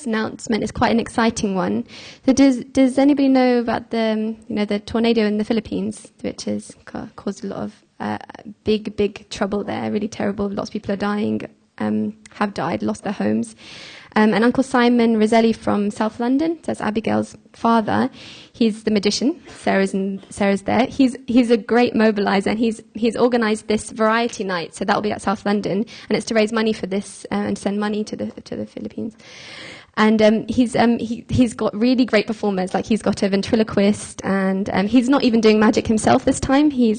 first announcement is quite an exciting one. So does anybody know about the tornado in the Philippines, which has caused a lot of big trouble there, really terrible. Lots of people are dying, have died, lost their homes. And Uncle Simon Roselli from South London, that's Abigail's father, he's the magician. Sarah's there. He's a great mobilizer, and he's organised this variety night. So that will be at South London, and it's to raise money for this and send money to the Philippines. And he's got really great performers. Like, he's got a ventriloquist, and he's not even doing magic himself this time. He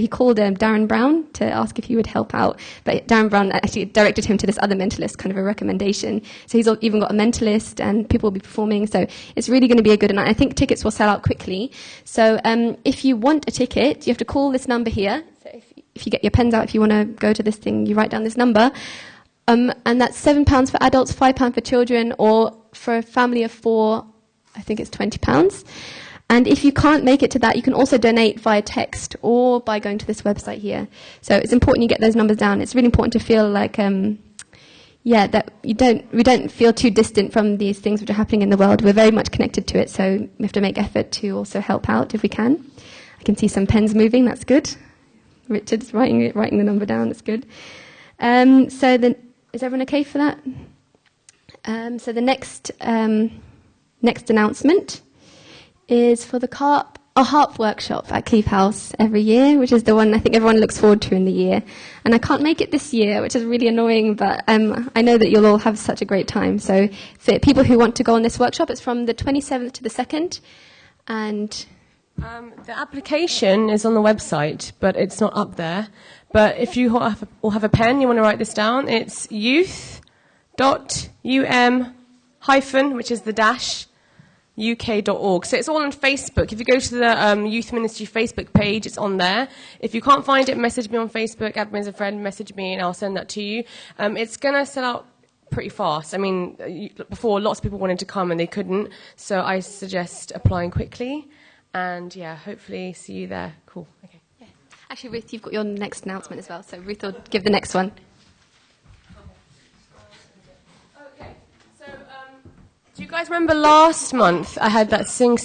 called Darren Brown to ask if he would help out, but Darren Brown actually directed him to this other mentalist, kind of a recommendation. So he's even got a mentalist, and people will be performing. So it's really going to be a good night. I think tickets will sell out quickly. So if you want a ticket, you have to call this number here. So if you get your pens out, if you want to go to this thing, you write down this number. And that's £7 for adults, £5 for children, or for a family of 4, I think it's £20. And if you can't make it to that, you can also donate via text or by going to this website here. So it's important you get those numbers down. It's really important to feel like, that we don't feel too distant from these things which are happening in the world. We're very much connected to it, so we have to make effort to also help out if we can. I can see some pens moving. That's good. Richard's writing the number down. That's good. Is everyone okay for that? So the next announcement is for the HARP workshop at Cleeve House every year, which is the one I think everyone looks forward to in the year. And I can't make it this year, which is really annoying, but I know that you'll all have such a great time. So for people who want to go on this workshop, it's from the 27th to the 2nd. And the application is on the website, but it's not up there. But if you all have a pen, you want to write this down, it's youth.um- which is the dash, uk.org. So it's all on Facebook. If you go to the Youth Ministry Facebook page, it's on there. If you can't find it, message me on Facebook, add me as a friend, message me, and I'll send that to you. It's going to sell out pretty fast. I mean, before, lots of people wanted to come and they couldn't, so I suggest applying quickly. And, hopefully see you there. Cool. Okay. Actually, Ruth, you've got your next announcement as well, so Ruth will give the next one. Okay, so do you guys remember last month I had that Sing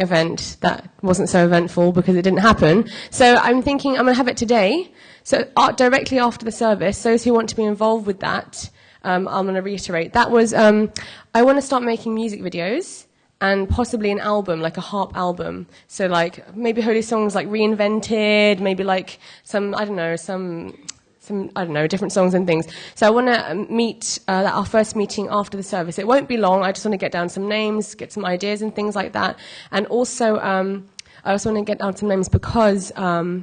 event that wasn't so eventful because it didn't happen? So I'm thinking I'm going to have it today, so directly after the service. Those who want to be involved with that, I'm going to reiterate. That was, I want to start making music videos, and possibly an album, like a HARP album. So like maybe holy songs like reinvented, maybe like some different songs and things. So I want to meet our first meeting after the service. It won't be long. I just want to get down some names, get some ideas and things like that. And also, I also want to get down some names because I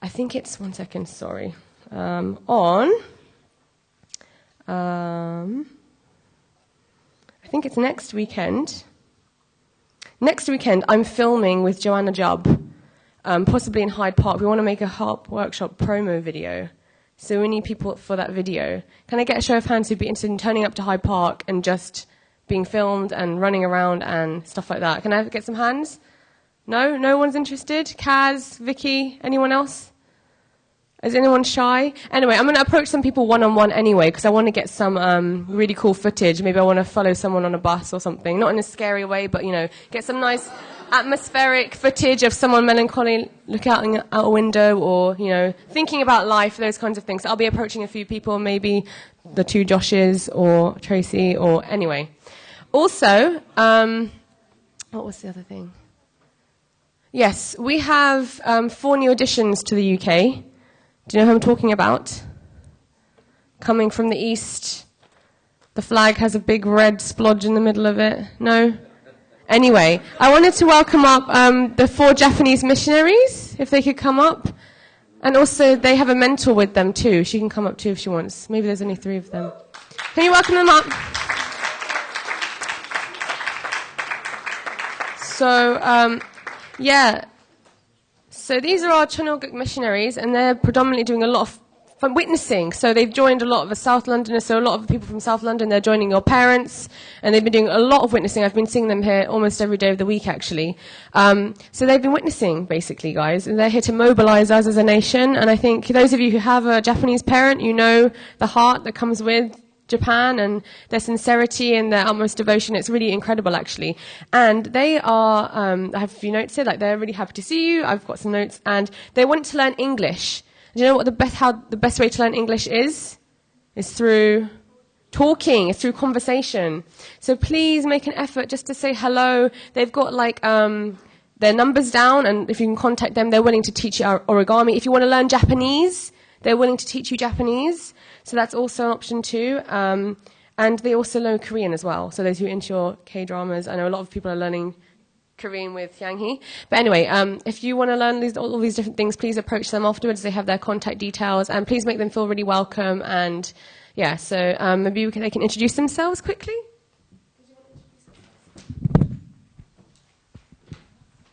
think it's, one second, sorry. I think it's next weekend. Next weekend, I'm filming with Joanna Jubb, possibly in Hyde Park. We want to make a HARP workshop promo video. So we need people for that video. Can I get a show of hands who'd be interested in turning up to Hyde Park and just being filmed and running around and stuff like that? Can I get some hands? No? No one's interested? Kaz, Vicky, anyone else? Is anyone shy? Anyway, I'm going to approach some people one-on-one anyway, because I want to get some really cool footage. Maybe I want to follow someone on a bus or something. Not in a scary way, but, get some nice atmospheric footage of someone melancholy looking out a window or, thinking about life, those kinds of things. So I'll be approaching a few people, maybe the 2 Joshes or Tracy or anyway. Also, what was the other thing? Yes, we have 4 new additions to the UK. Do you know who I'm talking about? Coming from the east. The flag has a big red splodge in the middle of it. No? Anyway, I wanted to welcome up the 4 Japanese missionaries, if they could come up. And also, they have a mentor with them too. She can come up too if she wants. Maybe there's only 3 of them. Can you welcome them up? So, So these are our Chonoguk missionaries, and they're predominantly doing a lot of witnessing. So they've joined a lot of the South Londoners, so a lot of the people from South London, they're joining your parents, and they've been doing a lot of witnessing. I've been seeing them here almost every day of the week, actually. So they've been witnessing, basically, guys, and they're here to mobilize us as a nation. And I think those of you who have a Japanese parent, you know the heart that comes with Japan, and their sincerity and their utmost devotion, it's really incredible, actually. And they are, I have a few notes here, like they're really happy to see you. I've got some notes, and they want to learn English. Do you know what how the best way to learn English is? It's through talking, it's through conversation. So please make an effort just to say hello. They've got like their numbers down, and if you can contact them, they're willing to teach you origami. If you want to learn Japanese, they're willing to teach you Japanese. So that's also an option too. And they also learn Korean as well. So those who are into K-dramas, I know a lot of people are learning Korean with Hyang-hee. But anyway, if you want to learn all these different things, please approach them afterwards. They have their contact details, and please make them feel really welcome. And yeah, so maybe they can introduce themselves quickly.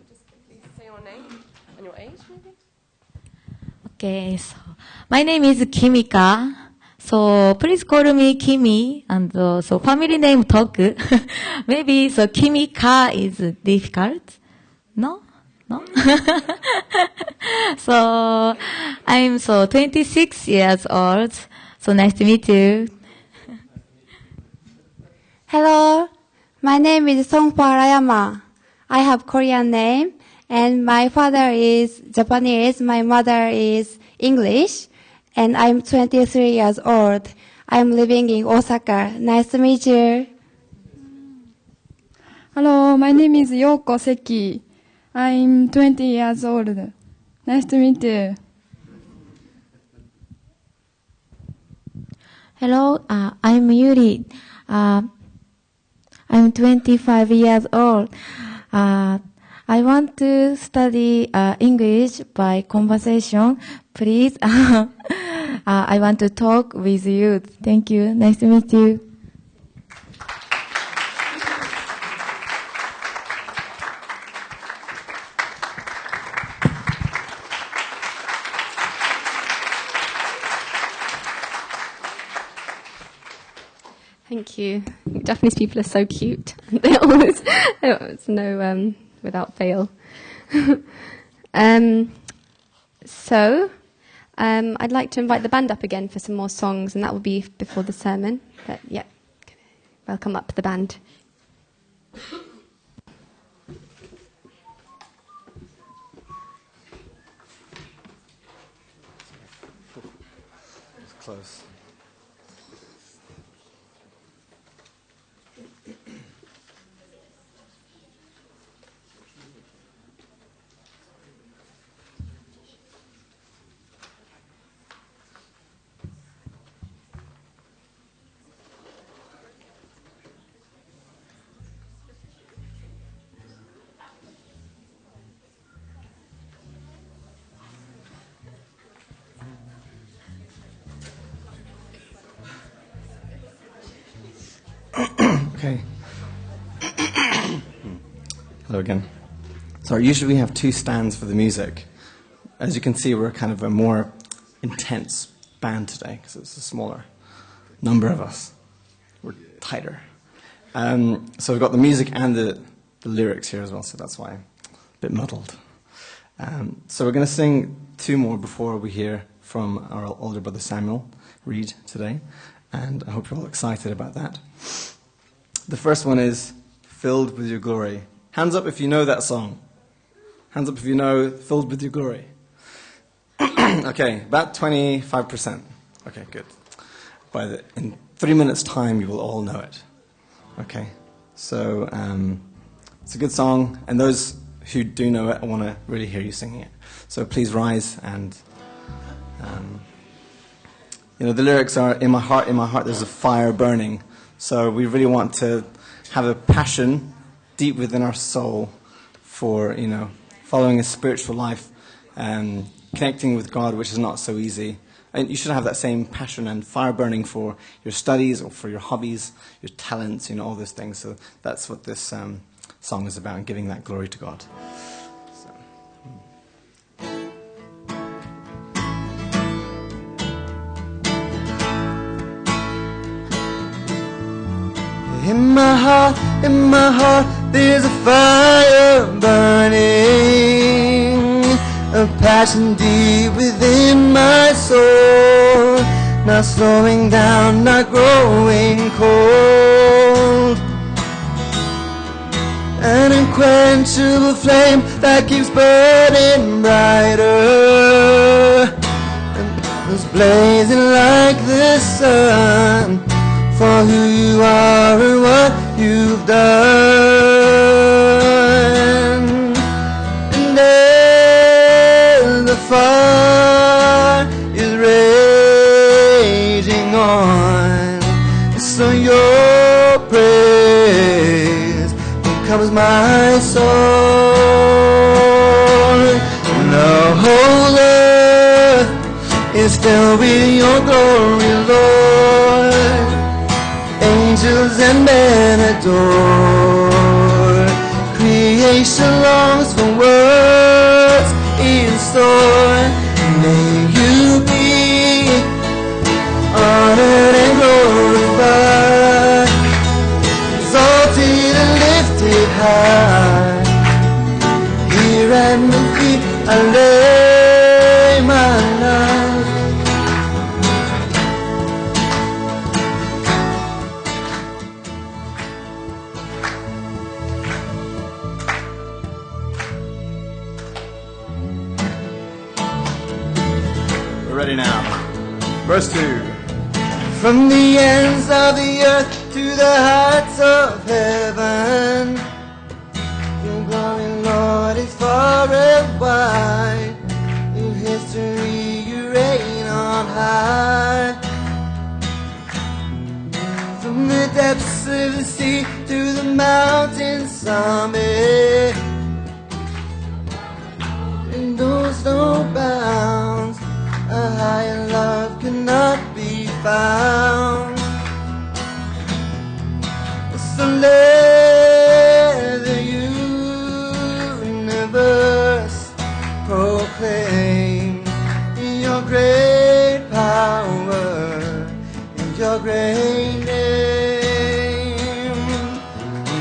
Just quickly say your name and your age, maybe. Okay, so my name is Kimika. So please call me Kimi, and so family name Toku. Maybe so Kimika is difficult. No. So I'm 26 years old. So nice to meet you. Hello, my name is Songpo Arayama. I have Korean name, and my father is Japanese, my mother is English, and I'm 23 years old. I'm living in Osaka. Nice to meet you. Hello, my name is Yoko Seki. I'm 20 years old. Nice to meet you. Hello, I'm Yuri. I'm 25 years old. I want to study English by conversation. Please, I want to talk with you. Thank you. Nice to meet you. Thank you. Japanese people are so cute. They always, it's no, without fail. So, I'd like to invite the band up again for some more songs, and that will be before the sermon. But yeah, welcome up the band. It's close. Okay. Hello again. So usually we have two stands for the music. As you can see, we're kind of a more intense band today because it's a smaller number of us. We're tighter. So we've got the music and the lyrics here as well, so that's why I'm a bit muddled. So we're going to sing two more before we hear from our older brother Samuel read today, and I hope you're all excited about that. The first one is Filled with Your Glory. Hands up if you know that song. Hands up if you know Filled with Your Glory. Okay, about 25%. Okay, good. In 3 minutes' time, you will all know it. Okay, so it's a good song, and those who do know it, I want to really hear you singing it. So please rise, and the lyrics are, in my heart, there's a fire burning. So we really want to have a passion deep within our soul for, following a spiritual life and connecting with God, which is not so easy. And you should have that same passion and fire burning for your studies or for your hobbies, your talents, all those things. So that's what this song is about, giving that glory to God. In my heart, there's a fire burning, a passion deep within my soul. not slowing down, not growing cold. An unquenchable flame that keeps burning brighter, and is blazing like the sun, for who you are and what you've done. And as the fire is raging on, so your praise becomes my soul. And the whole earth is filled with your glory, Lord. Angels and men adore. Creation longs for words in store. May you be honored and glorified, exalted and lifted high. Here at my feet I lay my life. Ready now. Verse 2. From the ends of the earth to the heights of heaven, your glory, Lord, is far and wide. In history you reign on high. From the depths of the sea to the mountain summit, and knows no bounds. A higher love cannot be found. So let the universe proclaim your great power and your great name.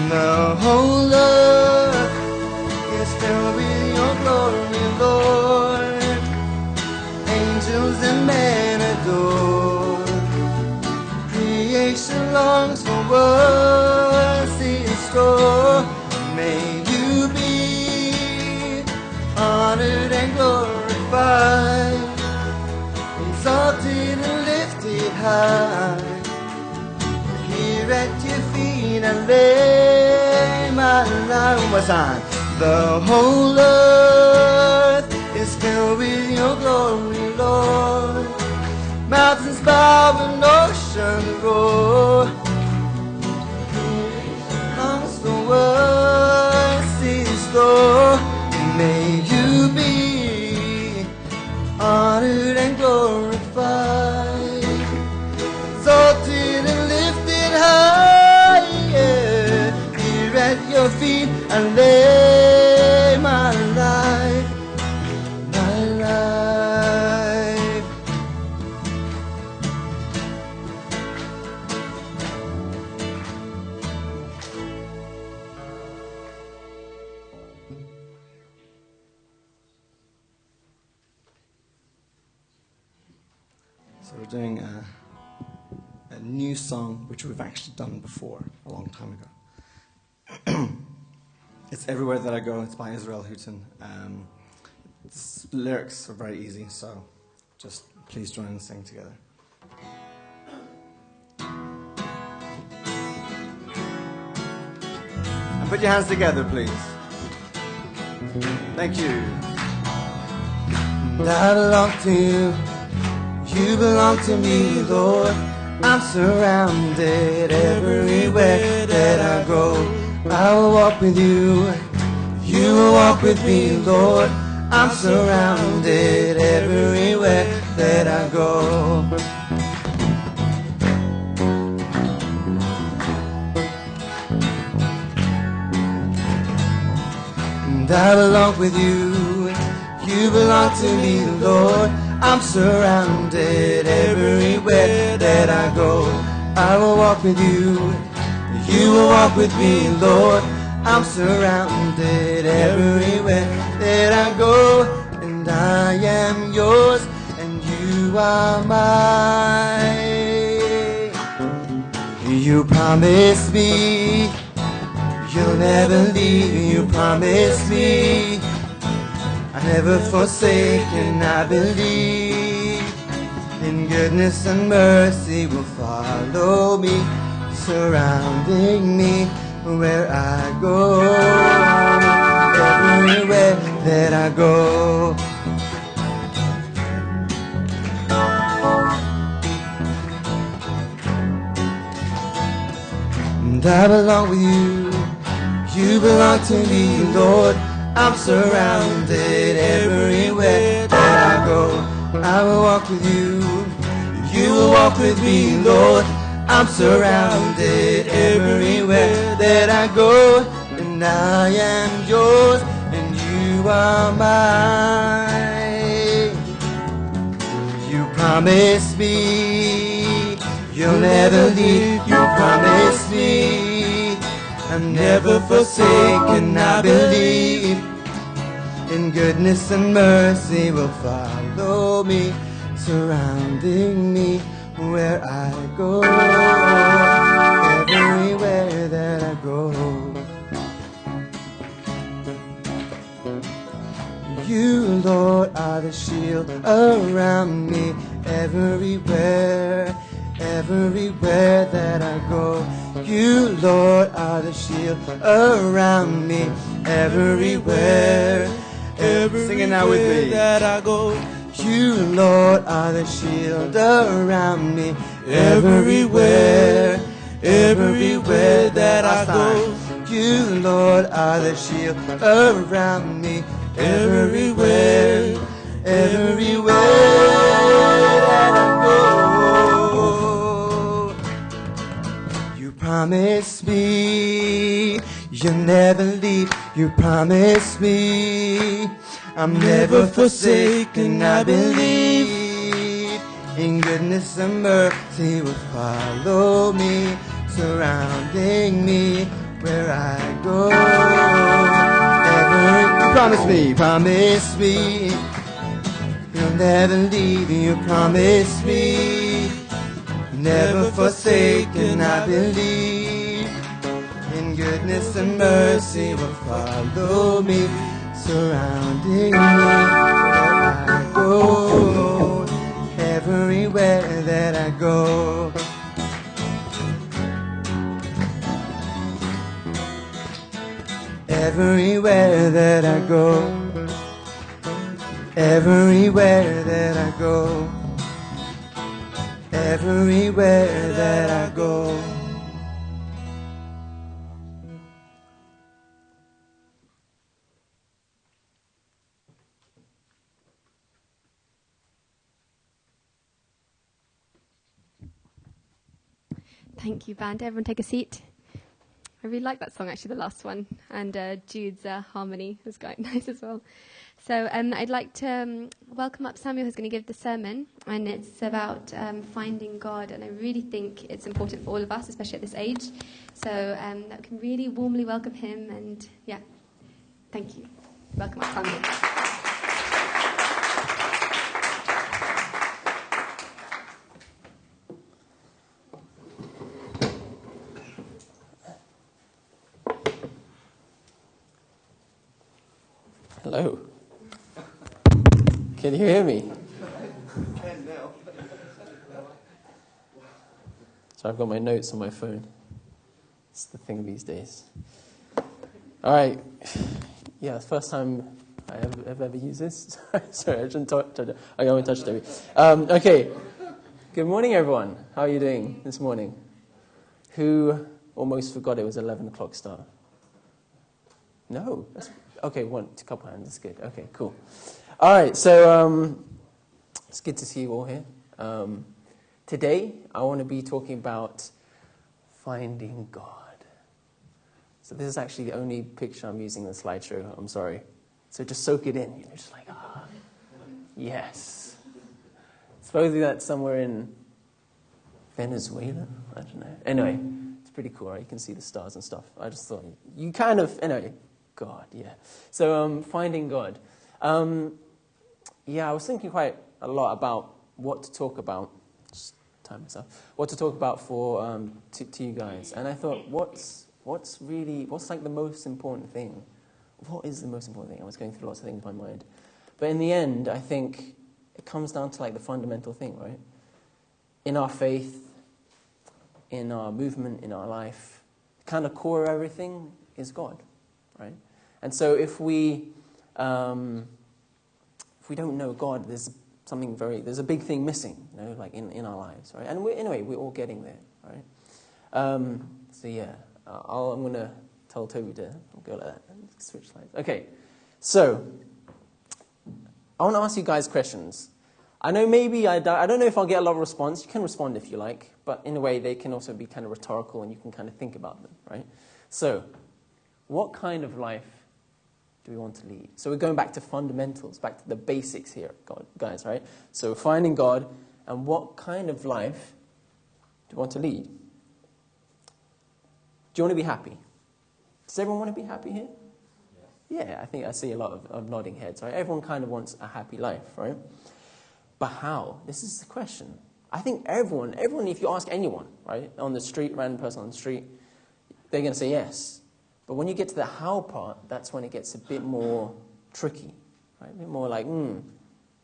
The whole earth is filled with your glory, Lord. Angels and men adore. Creation longs for words in store. May you be honored and glorified, exalted and lifted high. Here at your feet I lay my life. One more time. The whole earth is filled with your glory, Lord. Mountains bow and oceans roar. Longs for words in store. May you be honored and glorified, exalted and lifted high. Yeah. Here at your feet I lay my life. So we're doing a new song which we've actually done before a long time ago. It's Everywhere That I Go. It's by Israel Houghton. Its lyrics are very easy, so just please join and sing together. And put your hands together, please. Thank you. And I belong to you. You belong to me, Lord. I'm surrounded everywhere that I go. I will walk with you. You will walk with me, Lord. I'm surrounded everywhere that I go. And I belong with you. You belong to me, Lord. I'm surrounded everywhere that I go. I will walk with you. You will walk with me, Lord. I'm surrounded everywhere that I go. And I am yours and you are mine. You promised me you'll never leave. You promised me I'll never forsake, and I believe in goodness and mercy will follow me, surrounding me where I go, everywhere that I go. And I belong with you, you belong to me, Lord. I'm surrounded everywhere that I go. I will walk with you, you will walk with me, Lord. I'm surrounded everywhere that I go. And I am yours and you are mine. You promised me you'll never leave. You promised me I'll never forsake, and I believe in goodness and mercy will follow me, surrounding me where I go, everywhere that I go. You, Lord, are the shield around me, everywhere, everywhere that I go. You, Lord, are the shield around me, everywhere, singing now with me. That I go. You, Lord, are the shield around me, everywhere, everywhere that I go. You, Lord, are the shield around me, everywhere, everywhere that I go. You promised me you'll never leave. You promised me I'm never forsaken. I believe in goodness and mercy will follow me, surrounding me where I go. You promise me, you'll never leave. You promise me, never forsaken. I believe in goodness and mercy will follow me, surrounding me where I go, everywhere that I go. Everywhere that I go, everywhere that I go, everywhere that I go. Thank you, band. Everyone take a seat. I really like that song, actually, the last one. And Jude's harmony was quite nice as well. So I'd like to welcome up Samuel, who's going to give the sermon. And it's about finding God. And I really think it's important for all of us, especially at this age. So that we can really warmly welcome him. And, yeah, thank you. Welcome up, Samuel. Hello. Can you hear me? So I've got my notes on my phone. It's the thing these days. All right. Yeah, it's the first time I've ever used this. Sorry, I shouldn't touch it. I only touched it. Okay. Good morning, everyone. How are you doing this morning? Who almost forgot it was 11 o'clock start? No. Okay, a couple hands. That's good. Okay, cool. All right, so it's good to see you all here. Today, I want to be talking about finding God. So this is actually the only picture I'm using in the slideshow. I'm sorry. So just soak it in. You're just like, yes. Supposedly that's somewhere in Venezuela. I don't know. Anyway, it's pretty cool, right? You can see the stars and stuff. I just thought you kind of, anyway. God, yeah. So finding God. Yeah, I was thinking quite a lot about what to talk about. Just time myself, what to talk about for to you guys. And I thought, what's like the most important thing? What is the most important thing? I was going through lots of things in my mind. But in the end, I think it comes down to like the fundamental thing, right? In our faith, in our movement, in our life, the kind of core of everything is God, right? And so if we don't know God, there's a big thing missing, like in our lives, right? And we're all getting there, right? So yeah, I'm going to tell Toby to go like that and switch slides. Okay, so I want to ask you guys questions. I know I don't know if I'll get a lot of response. You can respond if you like, but in a way they can also be kind of rhetorical and you can kind of think about them, right? So, what kind of life do we want to lead? So we're going back to fundamentals, back to the basics here, guys, right? So finding God, and what kind of life do you want to lead? Do you want to be happy? Does everyone want to be happy here? Yeah, I think I see a lot of nodding heads, right? Everyone kind of wants a happy life, right? But how? This is the question. I think everyone, if you ask anyone, right, on the street, random person on the street, they're going to say yes. But when you get to the how part, that's when it gets a bit more tricky, right? A bit more like,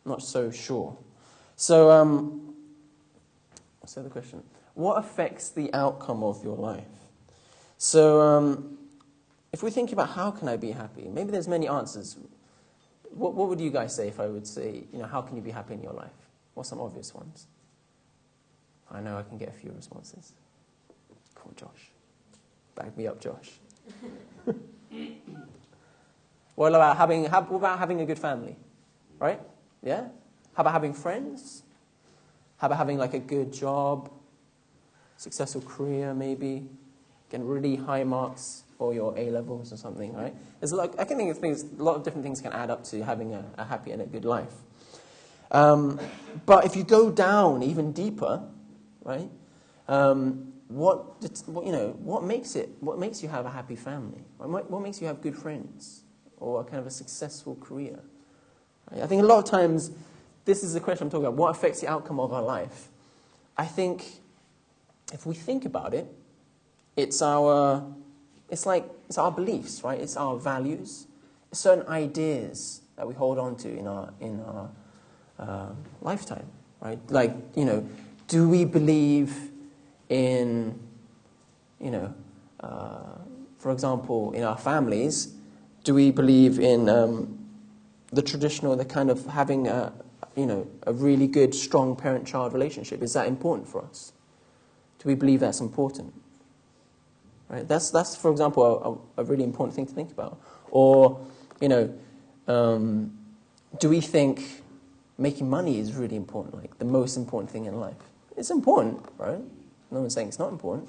not so sure. So, what's the other question? What affects the outcome of your life? So, if we think about how can I be happy, maybe there's many answers. What would you guys say if I would say, how can you be happy in your life? What's some obvious ones? I know I can get a few responses. Come on, Josh. Back me up, Josh. What about having a good family? Right? Yeah? How about having friends? How about having like a good job? Successful career, maybe? Getting really high marks for your A-levels or something, right? I can think of things, a lot of different things can add up to having a happy and a good life. But if you go down even deeper, right? What makes you have a happy family? What makes you have good friends or a kind of a successful career? Right? I think a lot of times this is the question I'm talking about. What affects the outcome of our life? I think if we think about it, it's our beliefs, right? It's our values, it's certain ideas that we hold on to in our lifetime, right? Like, do we believe in, for example, in our families, do we believe in the traditional, the kind of having a really good, strong parent-child relationship? Is that important for us? Do we believe that's important? Right? That's for example, a really important thing to think about. Or, do we think making money is really important, like the most important thing in life? It's important, right? No one's saying it's not important.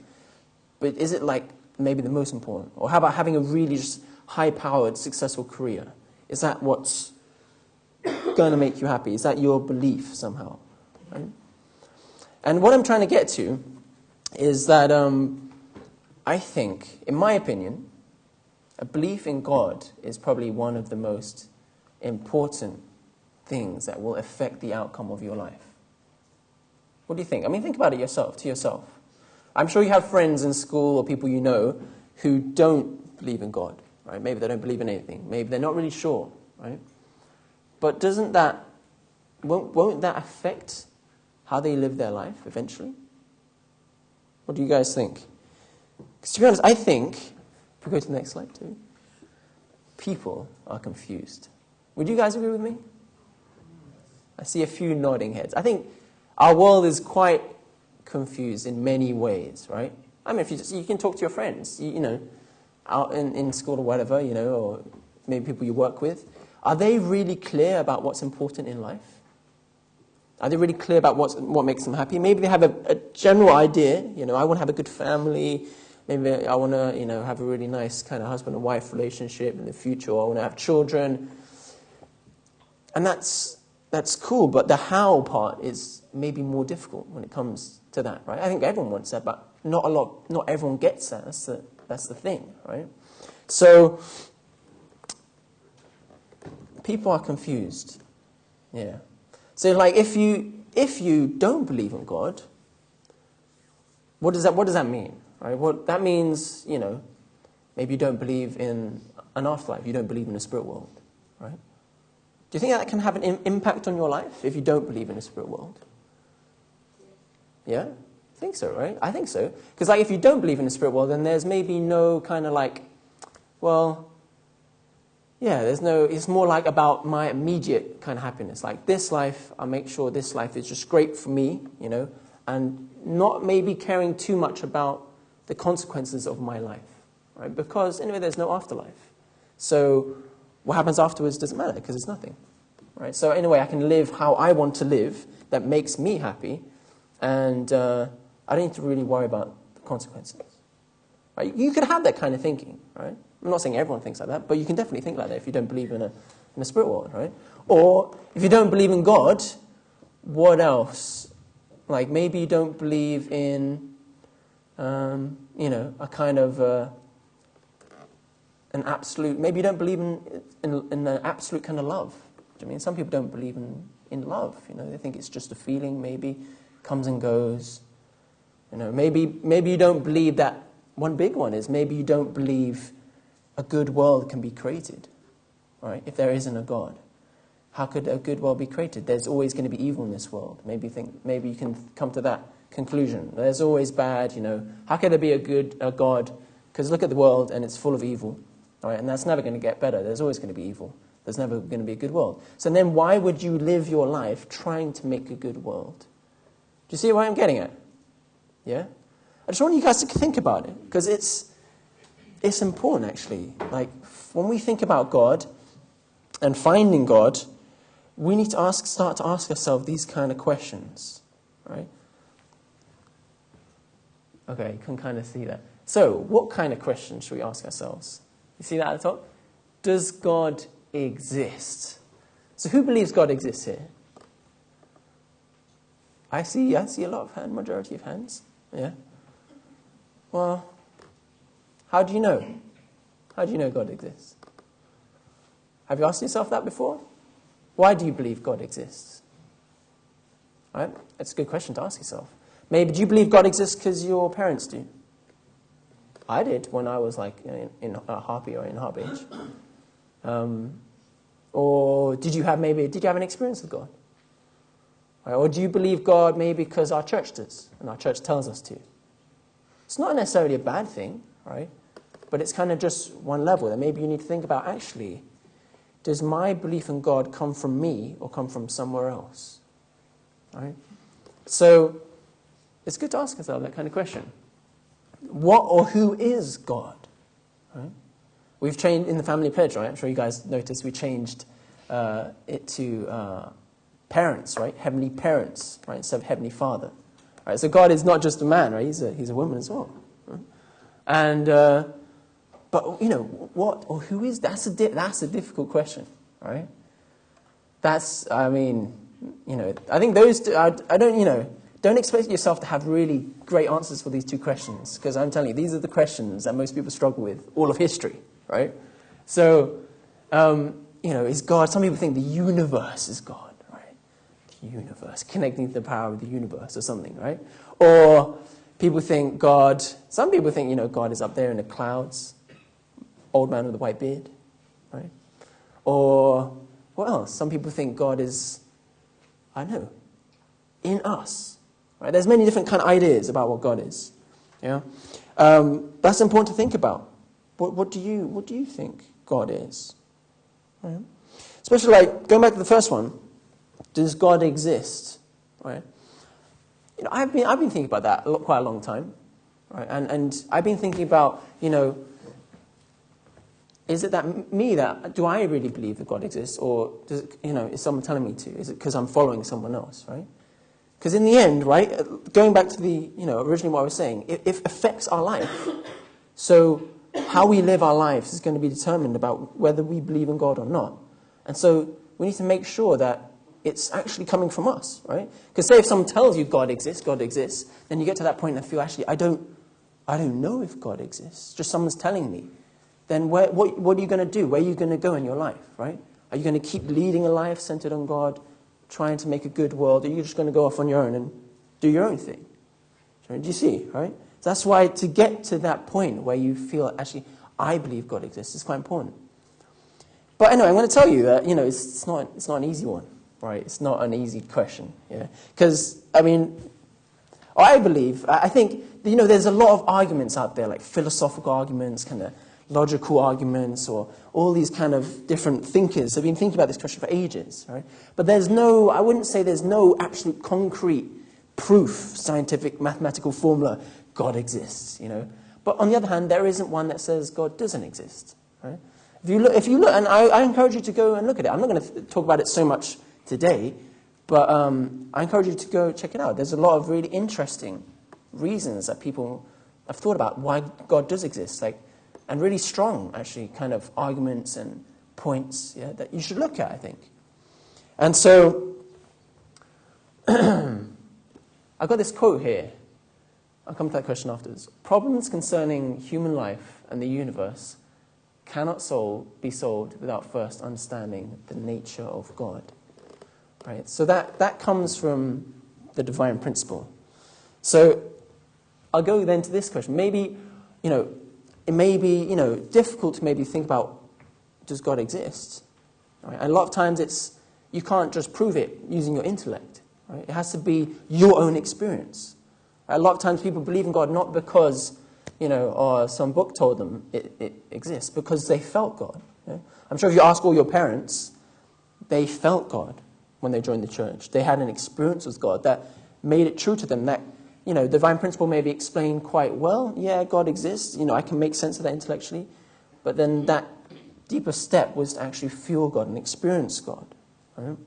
But is it like maybe the most important? Or how about having a really just high-powered, successful career? Is that what's going to make you happy? Is that your belief somehow? Right? And what I'm trying to get to is that I think, in my opinion, a belief in God is probably one of the most important things that will affect the outcome of your life. What do you think? I mean, think about it to yourself. I'm sure you have friends in school or people you know who don't believe in God, right? Maybe they don't believe in anything. Maybe they're not really sure, right? But won't that affect how they live their life eventually? What do you guys think? Because to be honest, I think, if we go to the next slide too, people are confused. Would you guys agree with me? I see a few nodding heads. I think our world is quite confused in many ways, right? I mean, if you can talk to your friends, out in school or whatever, or maybe people you work with. Are they really clear about what's important in life? Are they really clear about what makes them happy? Maybe they have a general idea, I want to have a good family. Maybe I want to, have a really nice kind of husband and wife relationship in the future. Or I want to have children. And that's cool, but the how part is maybe more difficult when it comes to that, right? I think everyone wants that, but not everyone gets that. That's the thing, right? So people are confused. Yeah. So like if you don't believe in God, what does that mean? Right? What that means, maybe you don't believe in an afterlife. You don't believe in a spirit world, right? Do you think that can have an impact on your life if you don't believe in a spirit world? Yeah? I think so, right? I think so. Because if you don't believe in a spirit world, then there's maybe no kind of it's more like about my immediate kind of happiness. Like this life, I make sure this life is just great for me, and not maybe caring too much about the consequences of my life, right? Because anyway, there's no afterlife. So what happens afterwards doesn't matter because it's nothing, right? So anyway, I can live how I want to live that makes me happy, and I don't need to really worry about the consequences. Right? You could have that kind of thinking, right? I'm not saying everyone thinks like that, but you can definitely think like that if you don't believe in a spirit world, right? Or if you don't believe in God, what else? Like maybe you don't believe in, a kind of an absolute. Maybe you don't believe in an absolute kind of love. Do you mean some people don't believe in love? They think it's just a feeling. Maybe comes and goes. Maybe you don't believe that. One big one is maybe you don't believe a good world can be created, right? If there isn't a God, how could a good world be created? There's always going to be evil in this world. Maybe you can come to that conclusion. There's always bad, How could there be a God? Because look at the world and it's full of evil, right? And that's never going to get better. There's always going to be evil. There's never going to be a good world. So then why would you live your life trying to make a good world? Do you see where I'm getting at? Yeah? I just want you guys to think about it, because it's important, actually. Like, when we think about God and finding God, we need to start to ask ourselves these kind of questions, right? Okay, you can kind of see that. So, what kind of questions should we ask ourselves? You see that at the top? Does God exist? So, who believes God exists here? I see a lot of majority of hands. Yeah. Well, how do you know? How do you know God exists? Have you asked yourself that before? Why do you believe God exists? Right? That's a good question to ask yourself. Maybe do you believe God exists because your parents do? I did when I was in HARP or in HARP age. Or did you have an experience with God? Right? Or do you believe God maybe because our church does and our church tells us to? It's not necessarily a bad thing, right? But it's kind of just one level that maybe you need to think about, actually, does my belief in God come from me or come from somewhere else? Right? So it's good to ask yourself that kind of question. What or who is God? Right? We've changed in the family pledge, right? I'm sure you guys noticed we changed it to parents, right? Heavenly parents, right? Instead of Heavenly Father. Right? So God is not just a man, right? He's a woman as well. Right? And but what or who is that's a difficult question, right? I think those two, I don't expect yourself to have really great answers for these two questions, because I'm telling you, these are the questions that most people struggle with all of history, right? So, is God, some people think the universe is God, right? The universe, connecting to the power of the universe or something, right? Or people think some people think, God is up there in the clouds, old man with a white beard, right? Or, what else? Some people think God is, in us. Right? There's many different kind of ideas about what God is. Yeah, that's important to think about. What do you think God is? Right? Especially going back to the first one, does God exist? Right? I've been thinking about that quite a long time, right? And I've been thinking about is it do I really believe that God exists, or is someone telling me to? Is it because I'm following someone else, right? Because in the end, right, going back to the, originally what I was saying, it affects our life. So how we live our lives is going to be determined about whether we believe in God or not. And so we need to make sure that it's actually coming from us, right? Because say if someone tells you God exists, then you get to that point and feel, actually, I don't know if God exists. Just someone's telling me. Then what are you going to do? Where are you going to go in your life, right? Are you going to keep leading a life centered on God, trying to make a good world, or are you just going to go off on your own and do your own thing? Right? Do you see, right? That's why to get to that point where you feel, actually, I believe God exists, is quite important. But anyway, I'm going to tell you that, it's not an easy one, right? It's not an easy question, yeah? Because, I think, there's a lot of arguments out there, like philosophical arguments, kind of logical arguments, or all these kind of different thinkers have been thinking about this question for ages, right? But I wouldn't say there's no absolute concrete proof, scientific, mathematical formula, God exists, But on the other hand, there isn't one that says God doesn't exist, right? If you look, and I encourage you to go and look at it. I'm not going to talk about it so much today, but I encourage you to go check it out. There's a lot of really interesting reasons that people have thought about why God does exist, and really strong, actually, kind of arguments and points, yeah, that you should look at, I think. And so, I've got this quote here. I'll come to that question afterwards. Problems concerning human life and the universe cannot be solved without first understanding the nature of God. Right? So that comes from the divine principle. So I'll go then to this question. Maybe, it may be, difficult to maybe think about, does God exist? Right? And a lot of times you can't just prove it using your intellect. Right? It has to be your own experience. Right? A lot of times people believe in God not because, or some book told them it exists, because they felt God. Yeah? I'm sure if you ask all your parents, they felt God when they joined the church. They had an experience with God that made it true to them that, the divine principle may be explained quite well. Yeah, God exists. I can make sense of that intellectually. But then that deeper step was to actually feel God and experience God. Right?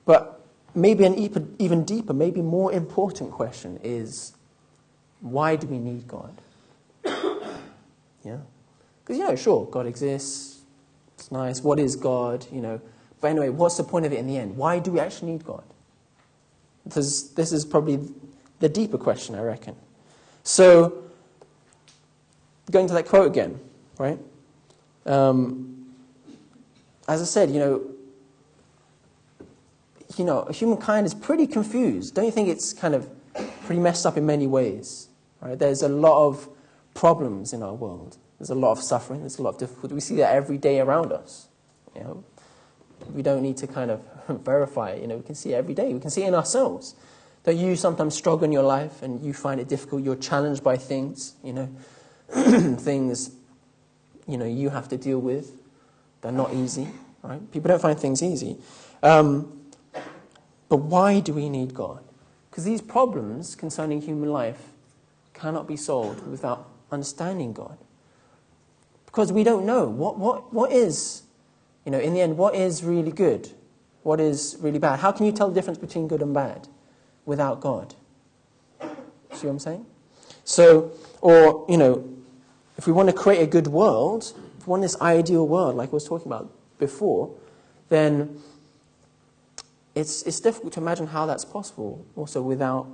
But maybe an even deeper, maybe more important question is, why do we need God? Yeah? Because, sure, God exists. It's nice. What is God? But anyway, what's the point of it in the end? Why do we actually need God? Because this is probably the deeper question, I reckon. So, going to that quote again, right? As I said, humankind is pretty confused. Don't you think it's kind of pretty messed up in many ways? Right? There's a lot of problems in our world. There's a lot of suffering. There's a lot of difficulty. We see that every day around us. We don't need to kind of verify it. We can see it every day. We can see it in ourselves. That you sometimes struggle in your life and you find it difficult. You're challenged by things, things, you have to deal with. They're not easy, right? People don't find things easy. But why do we need God? Because these problems concerning human life cannot be solved without understanding God. Because we don't know what is, in the end, what is really good? What is really bad? How can you tell the difference between good and bad without God? See what I'm saying? So, or, if we want to create a good world, if we want this ideal world, like I was talking about before, then it's difficult to imagine how that's possible also without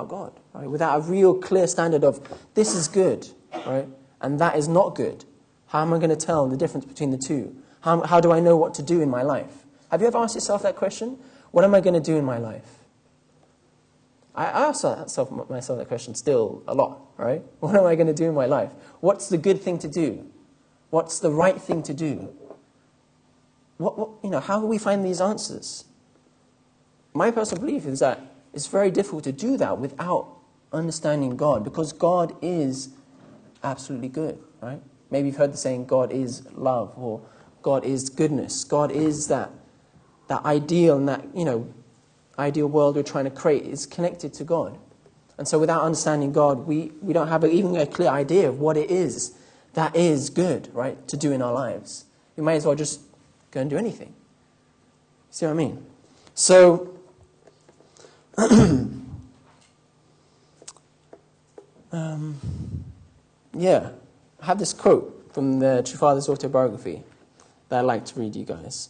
God, right? Without a real clear standard of this is good, right? And that is not good. How am I going to tell the difference between the two? How do I know what to do in my life? Have you ever asked yourself that question? What am I going to do in my life? I ask myself that question still a lot, right? What am I going to do in my life? What's the good thing to do? What's the right thing to do? How do we find these answers? My personal belief is that it's very difficult to do that without understanding God, because God is absolutely good, right? Maybe you've heard the saying, God is love, or God is goodness. God is that ideal, and that, ideal world we're trying to create is connected to God. And so without understanding God, we don't have even a clear idea of what it is that is good, right, to do in our lives. We may as well just go and do anything. See what I mean? So, I have this quote from the True Father's autobiography that I'd like to read you guys.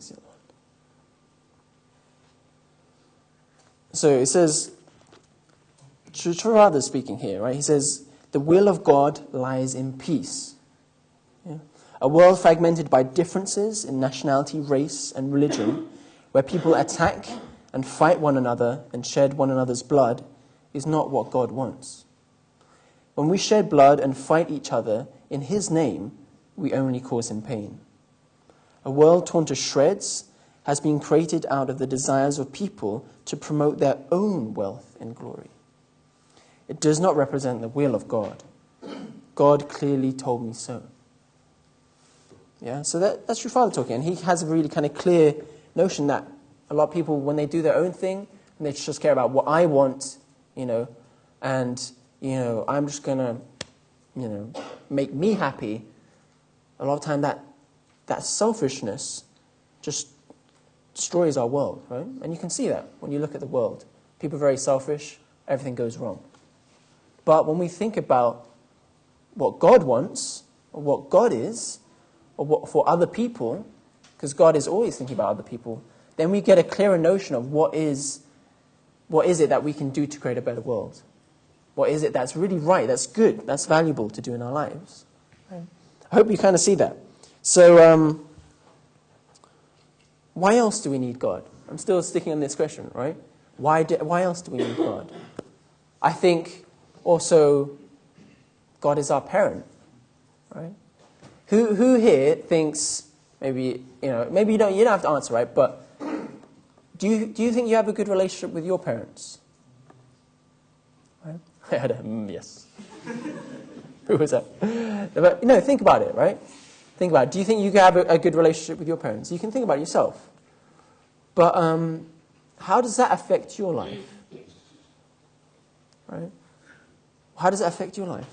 it's the other one. So it says, Trivada speaking here, right? He says, the will of God lies in peace. Yeah? A world fragmented by differences in nationality, race, and religion, where people attack and fight one another and shed one another's blood, is not what God wants. When we shed blood and fight each other in His name, we only cause Him pain. A world torn to shreds has been created out of the desires of people to promote their own wealth and glory. It does not represent the will of God. God clearly told me so. Yeah, so that's your father talking, and he has a really kind of clear notion that a lot of people, when they do their own thing, and they just care about what I want, and I'm just gonna, make me happy. A lot of time that selfishness just destroys our world, right? And you can see that when you look at the world. People are very selfish, everything goes wrong. But when we think about what God wants, or what God is, or what for other people, because God is always thinking about other people, then we get a clearer notion of what is it that we can do to create a better world. What is it that's really right, that's good, that's valuable to do in our lives. Right? I hope you kind of see that. So, why else do we need God? I'm still sticking on this question, right? Why else do we need God? I think also God is our parent, right? Who here thinks, maybe you don't have to answer, right? But do you think you have a good relationship with your parents? Right? I had a yes. Who was that? But think about it, right? Think about it. Do you think you have a good relationship with your parents? You can think about it yourself. But how does that affect your life? Right? How does that affect your life?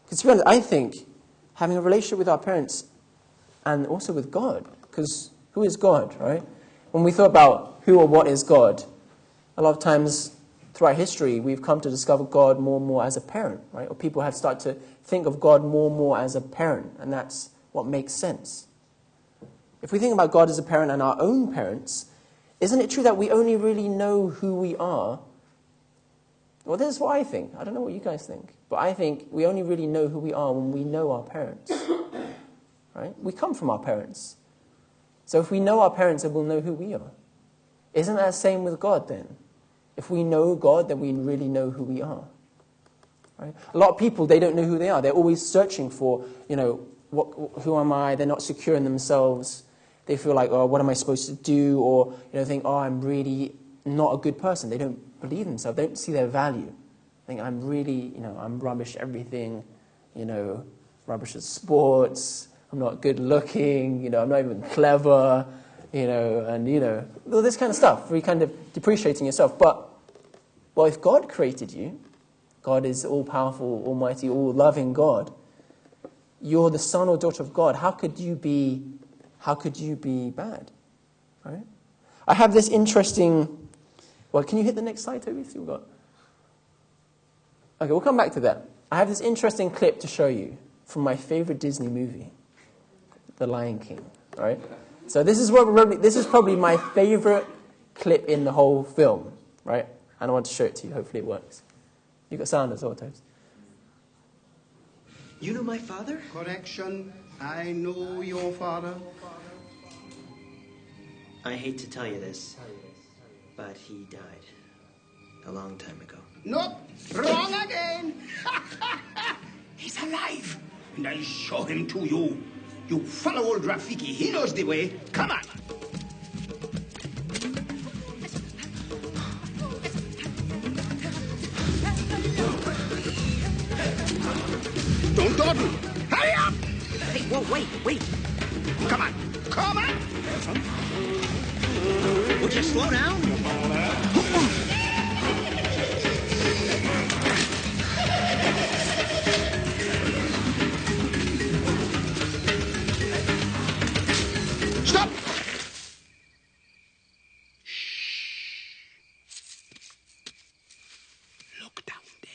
Because to be honest, I think having a relationship with our parents and also with God, because who is God, right? When we thought about who or what is God, a lot of times throughout history, we've come to discover God more and more as a parent, right? Or people have started to think of God more and more as a parent, and that's what makes sense. If we think about God as a parent and our own parents, isn't it true that we only really know who we are? Well, this is what I think. I don't know what you guys think. But I think we only really know who we are when we know our parents. Right? We come from our parents. So if we know our parents, then we'll know who we are. Isn't that the same with God then? If we know God, then we really know who we are. Right? A lot of people, they don't know who they are. They're always searching for, who am I? They're not secure in themselves. They feel like, oh, what am I supposed to do? Or, think, oh, I'm really not a good person. They don't believe in themselves. They don't see their value. They think, I'm really, I'm rubbish at everything. Rubbish at sports. I'm not good looking. I'm not even clever. All this kind of stuff. Really kind of depreciating yourself. But, well, if God created you, God is all-powerful, almighty, all-loving God. You're the son or daughter of God. How could you be bad? Right? I have this interesting... Well, can you hit the next slide, Toby? See what we've got. Okay, we'll come back to that. I have this interesting clip to show you from my favorite Disney movie, The Lion King. Right? So this is probably my favorite clip in the whole film. Right? And I want to show it to you. Hopefully it works. You got sound as well, Toby. You know my father? Correction. I know your father. I hate to tell you this, but he died a long time ago. Nope. Wrong again. He's alive. And I'll show him to you. You follow old Rafiki. He knows the way. Come on. Don't dawdle. Hurry up! Hey, whoa, wait. Come on. Come on. Would you slow down? Stop! Look down there.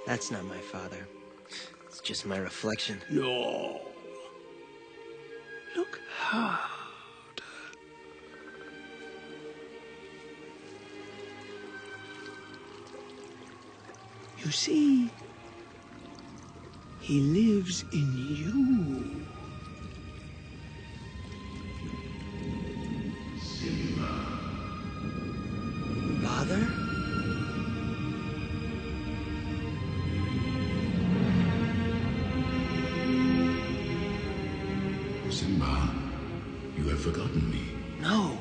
That's not my father. It's just my reflection. No. Look harder. You see, he lives in you. Father? Simba, you have forgotten me. No.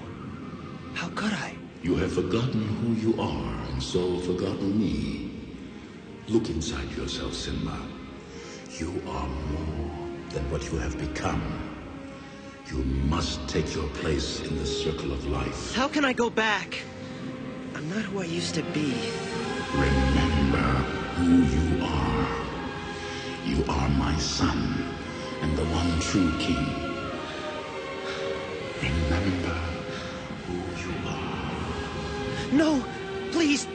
How could I? You have forgotten who you are, and so forgotten me. Look inside yourself, Simba. You are more than what you have become. You must take your place in the circle of life. How can I go back? I'm not who I used to be. Remember who you are. You are my son, and the one true king. Remember who you are. No, please,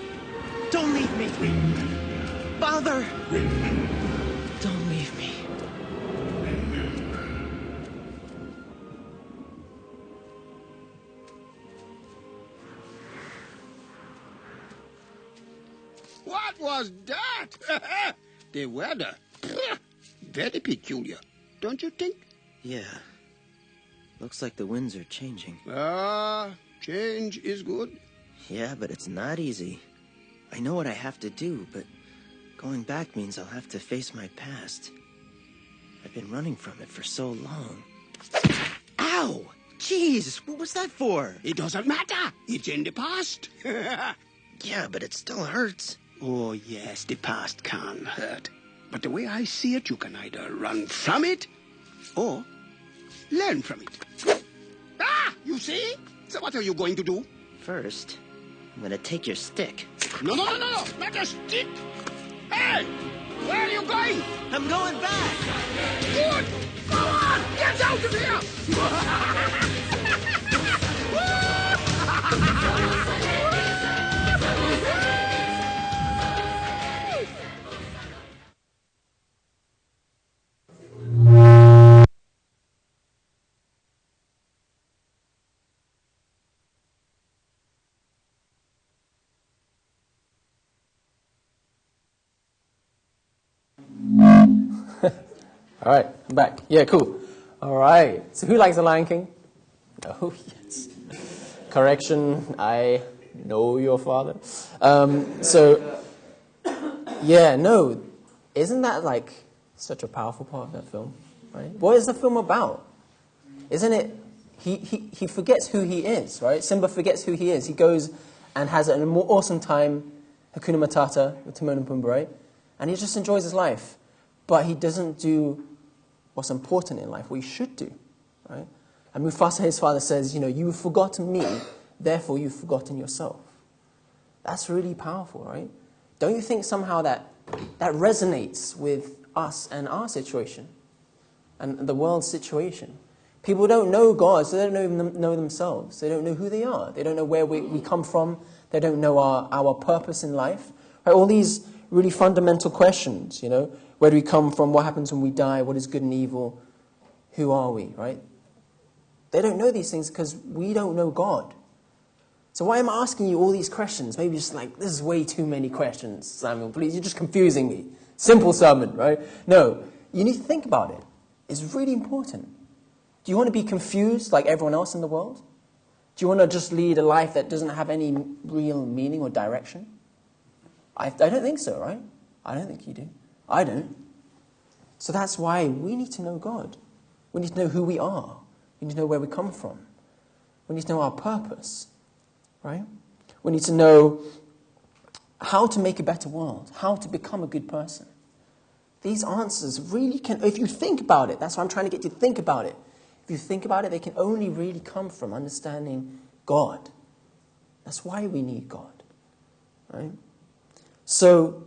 don't leave me. Remember. Father! Remember. Don't leave me. Remember. What was that? The weather. Very peculiar, don't you think? Yeah. Looks like the winds are changing. Change is good. Yeah, but it's not easy. I know what I have to do, but going back means I'll have to face my past. I've been running from it for so long. Ow! Jeez, what was that for? It doesn't matter. It's in the past. Yeah, but it still hurts. Oh, yes, the past can hurt. But the way I see it, you can either run from it or learn from it. Ah, you see? So what are you going to do? First, I'm gonna take your stick. No, not a stick. Hey, where are you going? I'm going back! Good! Go on! Get out of here! All right, I'm back. Yeah, cool. All right. So who likes The Lion King? Oh, yes. Correction, I know your father. Yeah, no. Isn't that like such a powerful part of that film? Right? What is the film about? Isn't it? He forgets who he is, right? Simba forgets who he is. He goes and has an more awesome time, Hakuna Matata, with Timon and Pumbaa, right? And he just enjoys his life. But he doesn't do what's important in life, what he should do, right? And Mufasa, his father, says, you've forgotten me, therefore you've forgotten yourself. That's really powerful, right? Don't you think somehow that resonates with us and our situation and the world's situation? People don't know God, so they don't even know themselves. They don't know who they are. They don't know where we come from. They don't know our purpose in life. Right? All these really fundamental questions, Where do we come from? What happens when we die? What is good and evil? Who are we, right? They don't know these things because we don't know God. So why am I asking you all these questions? Maybe just like, this is way too many questions, Samuel. Please, you're just confusing me. Simple sermon, right? No, you need to think about it. It's really important. Do you want to be confused like everyone else in the world? Do you want to just lead a life that doesn't have any real meaning or direction? I don't think so, right? I don't think you do. I don't. So that's why we need to know God. We need to know who we are. We need to know where we come from. We need to know our purpose, right? We need to know how to make a better world, how to become a good person. These answers really can, if you think about it, that's why I'm trying to get you to think about it. If you think about it, they can only really come from understanding God. That's why we need God, right? So,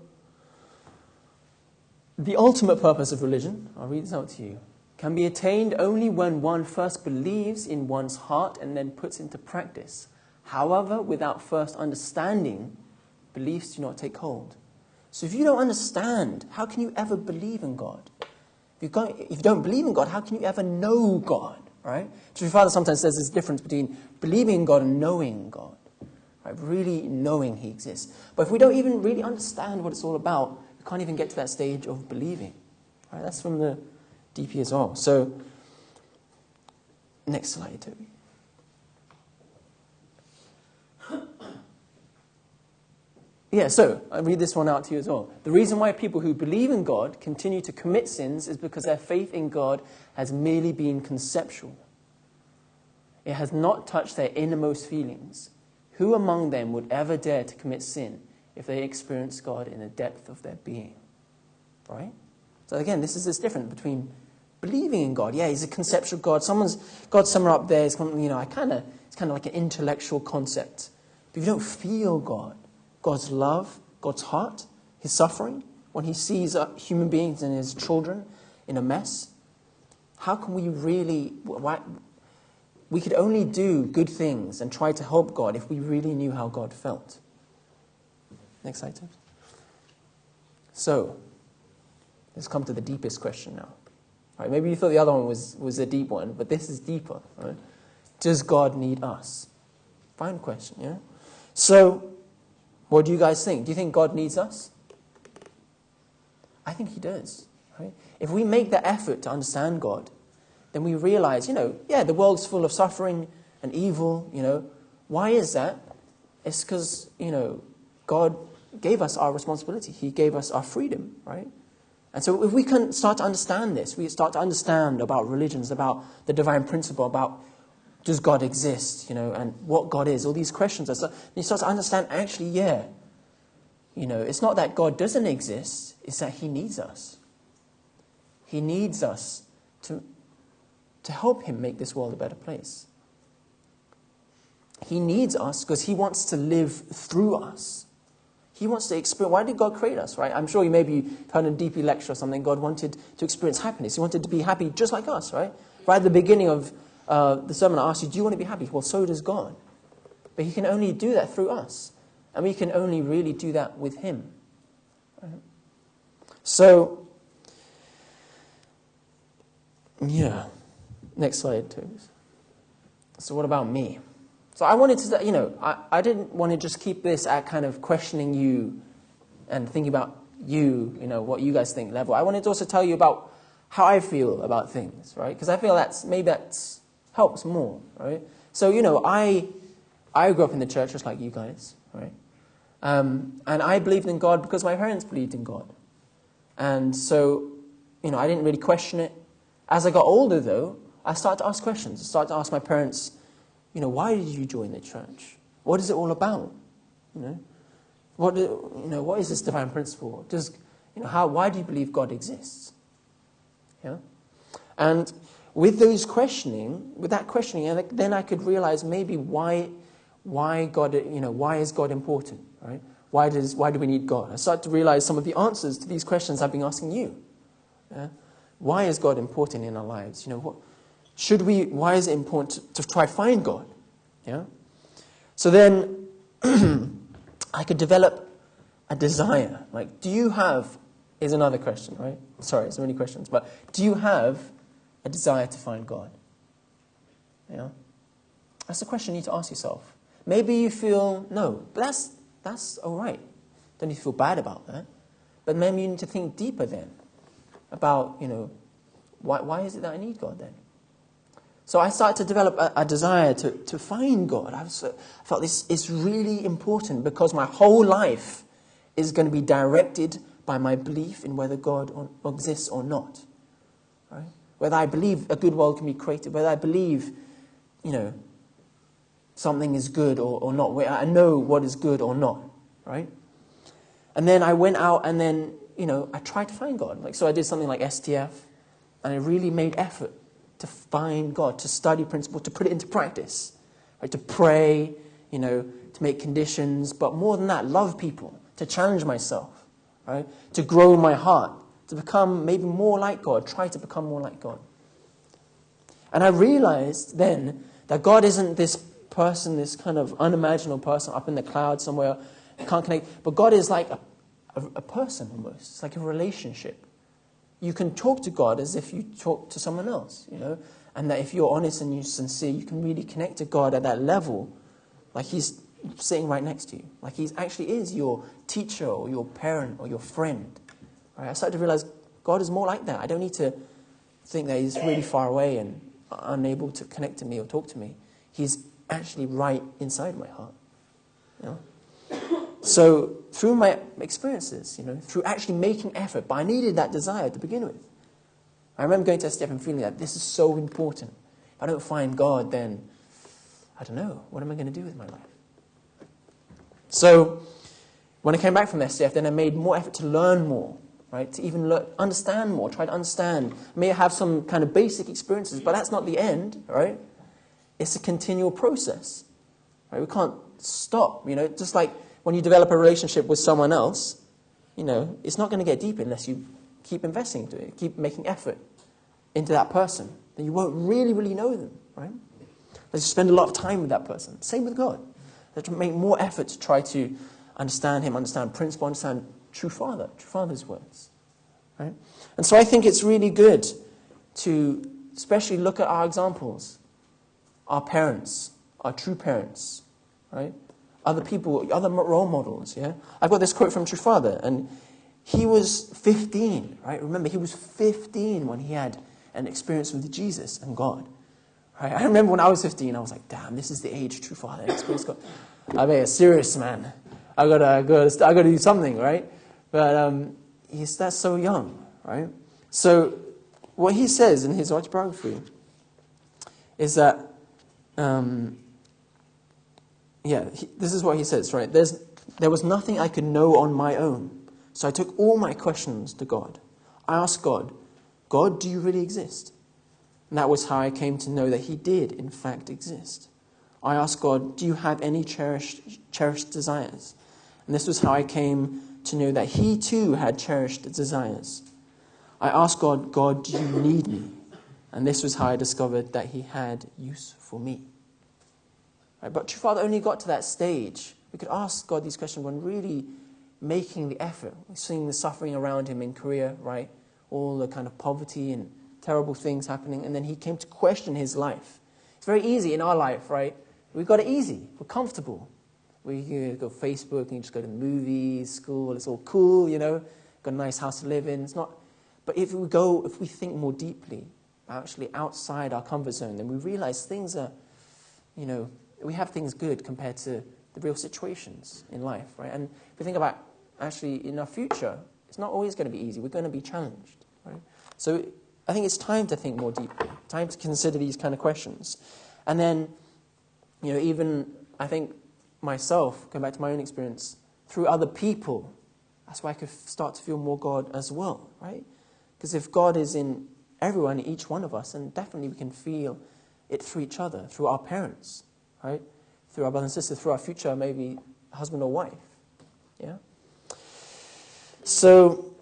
the ultimate purpose of religion, I'll read this out to you, can be attained only when one first believes in one's heart and then puts into practice. However, without first understanding, beliefs do not take hold. So if you don't understand, how can you ever believe in God? If you don't believe in God, how can you ever know God? Right? Church Father sometimes says there's a difference between believing in God and knowing God. Right? Really knowing He exists. But if we don't even really understand what it's all about, we can't even get to that stage of believing. Right? That's from the DP as well. So, next slide, Toby. Yeah, so I read this one out to you as well. The reason why people who believe in God continue to commit sins is because their faith in God has merely been conceptual. It has not touched their innermost feelings. Who among them would ever dare to commit sin if they experienced God in the depth of their being? Right? So again, this is this difference between believing in God. Yeah, He's a conceptual God. God's somewhere up there. It's kind of like an intellectual concept. But if you don't feel God, God's love, God's heart, His suffering, when He sees human beings and His children in a mess, how can we really... We could only do good things and try to help God if we really knew how God felt. Next slide, Tim. So, let's come to the deepest question now. Right, maybe you thought the other one was a deep one, but this is deeper. Right? Does God need us? Fine question, yeah? So, what do you guys think? Do you think God needs us? I think He does. Right? If we make the effort to understand God, then we realize, the world's full of suffering and evil, Why is that? It's because, God gave us our responsibility. He gave us our freedom, right? And so if we can start to understand this, we start to understand about religions, about the divine principle, about does God exist, and what God is, all these questions. You start to understand, actually, it's not that God doesn't exist, it's that He needs us. He needs us to help Him make this world a better place. He needs us because He wants to live through us. He wants to experience... Why did God create us, right? I'm sure you maybe heard a deep lecture or something. God wanted to experience happiness. He wanted to be happy just like us, right? Right at the beginning of the sermon, I asked you, do you want to be happy? Well, so does God. But He can only do that through us. And we can only really do that with Him. Right? So, yeah. Next slide, please. So what about me? So I wanted to, I didn't want to just keep this at kind of questioning you and thinking about you, what you guys think level. I wanted to also tell you about how I feel about things, right? Because I feel that helps more, right? So, I grew up in the church just like you guys, right? And I believed in God because my parents believed in God. And so, I didn't really question it. As I got older, though, I started to ask questions. I started to ask my parents, why did you join the church? What is it all about? What is this divine principle? Why do you believe God exists? Yeah? And with that questioning, then I could realize maybe why God, why is God important, right? Why do we need God? I started to realize some of the answers to these questions I've been asking you. Yeah? Why is God important in our lives? Why is it important to try to find God? Yeah? So then I could develop a desire. Like, is another question, right? Sorry, there's many questions, but do you have a desire to find God? Yeah? That's a question you need to ask yourself. Maybe you feel no, but that's all right. Don't need to feel bad about that. But maybe you need to think deeper then about, why is it that I need God then? So I started to develop a desire to find God. I felt this is really important because my whole life is going to be directed by my belief in whether God exists or not. Right? Whether I believe a good world can be created, whether I believe, something is good or not, whether I know what is good or not. Right? And then I went out and then, I tried to find God. So I did something like STF, and I really made effort to find God, to study principle, to put it into practice, right? To pray, to make conditions, but more than that, love people, to challenge myself, right? To grow my heart, to become maybe more like God, try to become more like God. And I realized then that God isn't this person, this kind of unimaginable person up in the clouds somewhere, can't connect, but God is like a person almost. It's like a relationship. You can talk to God as if you talk to someone else, you know, and that if you're honest and you're sincere, you can really connect to God at that level, like he's sitting right next to you. Like he actually is your teacher or your parent or your friend. Right? I started to realize God is more like that. I don't need to think that he's really far away and unable to connect to me or talk to me. He's actually right inside my heart. You know? So through my experiences, you know, through actually making effort, but I needed that desire to begin with. I remember going to a step and feeling that this is so important. If I don't find God, then I don't know. What am I going to do with my life? So when I came back from SDF, then I made more effort to learn more, right? To even understand more, try to understand. May have some kind of basic experiences, but that's not the end, right? It's a continual process. Right? We can't stop, you know, just like when you develop a relationship with someone else, you know, it's not going to get deeper unless you keep investing into it, keep making effort into that person. Then you won't really, really know them, right? Unless you spend a lot of time with that person. Same with God. You have to make more effort to try to understand him, understand principle, understand true Father's words, right? And so I think it's really good to especially look at our examples, our parents, our true parents, right? Other people, other role models, yeah? I've got this quote from True Father, and he was 15, right? Remember, he was 15 when he had an experience with Jesus and God. Right? I remember when I was 15, I was like, damn, this is the age True Father experienced God. I mean, serious, man. I gotta do something, right? But that's so young, right? So what he says in his autobiography is that this is what he says, right? There was nothing I could know on my own, so I took all my questions to God. I asked God, God, do you really exist? And that was how I came to know that he did, in fact, exist. I asked God, do you have any cherished desires? And this was how I came to know that he too had cherished desires. I asked God, God, do you need me? And this was how I discovered that he had use for me. Right? But True Father only got to that stage. We could ask God these questions when really making the effort. We're seeing the suffering around him in Korea, right? All the kind of poverty and terrible things happening. And then he came to question his life. It's very easy in our life, right? We've got it easy. We're comfortable. We can go Facebook and just go to the movies, school. It's all cool, you know. Got a nice house to live in. It's not. But if we think more deeply, actually outside our comfort zone, then we realize things are, you know, we have things good compared to the real situations in life, right? And if we think about actually in our future, it's not always going to be easy. We're going to be challenged, right? So I think it's time to think more deeply, time to consider these kind of questions. And then, you know, even I think myself, going back to my own experience, through other people, that's why I could start to feel more God as well, right? Because if God is in everyone, each one of us, then definitely we can feel it through each other, through our parents, right? Through our brothers and sisters, through our future, maybe husband or wife, yeah? So,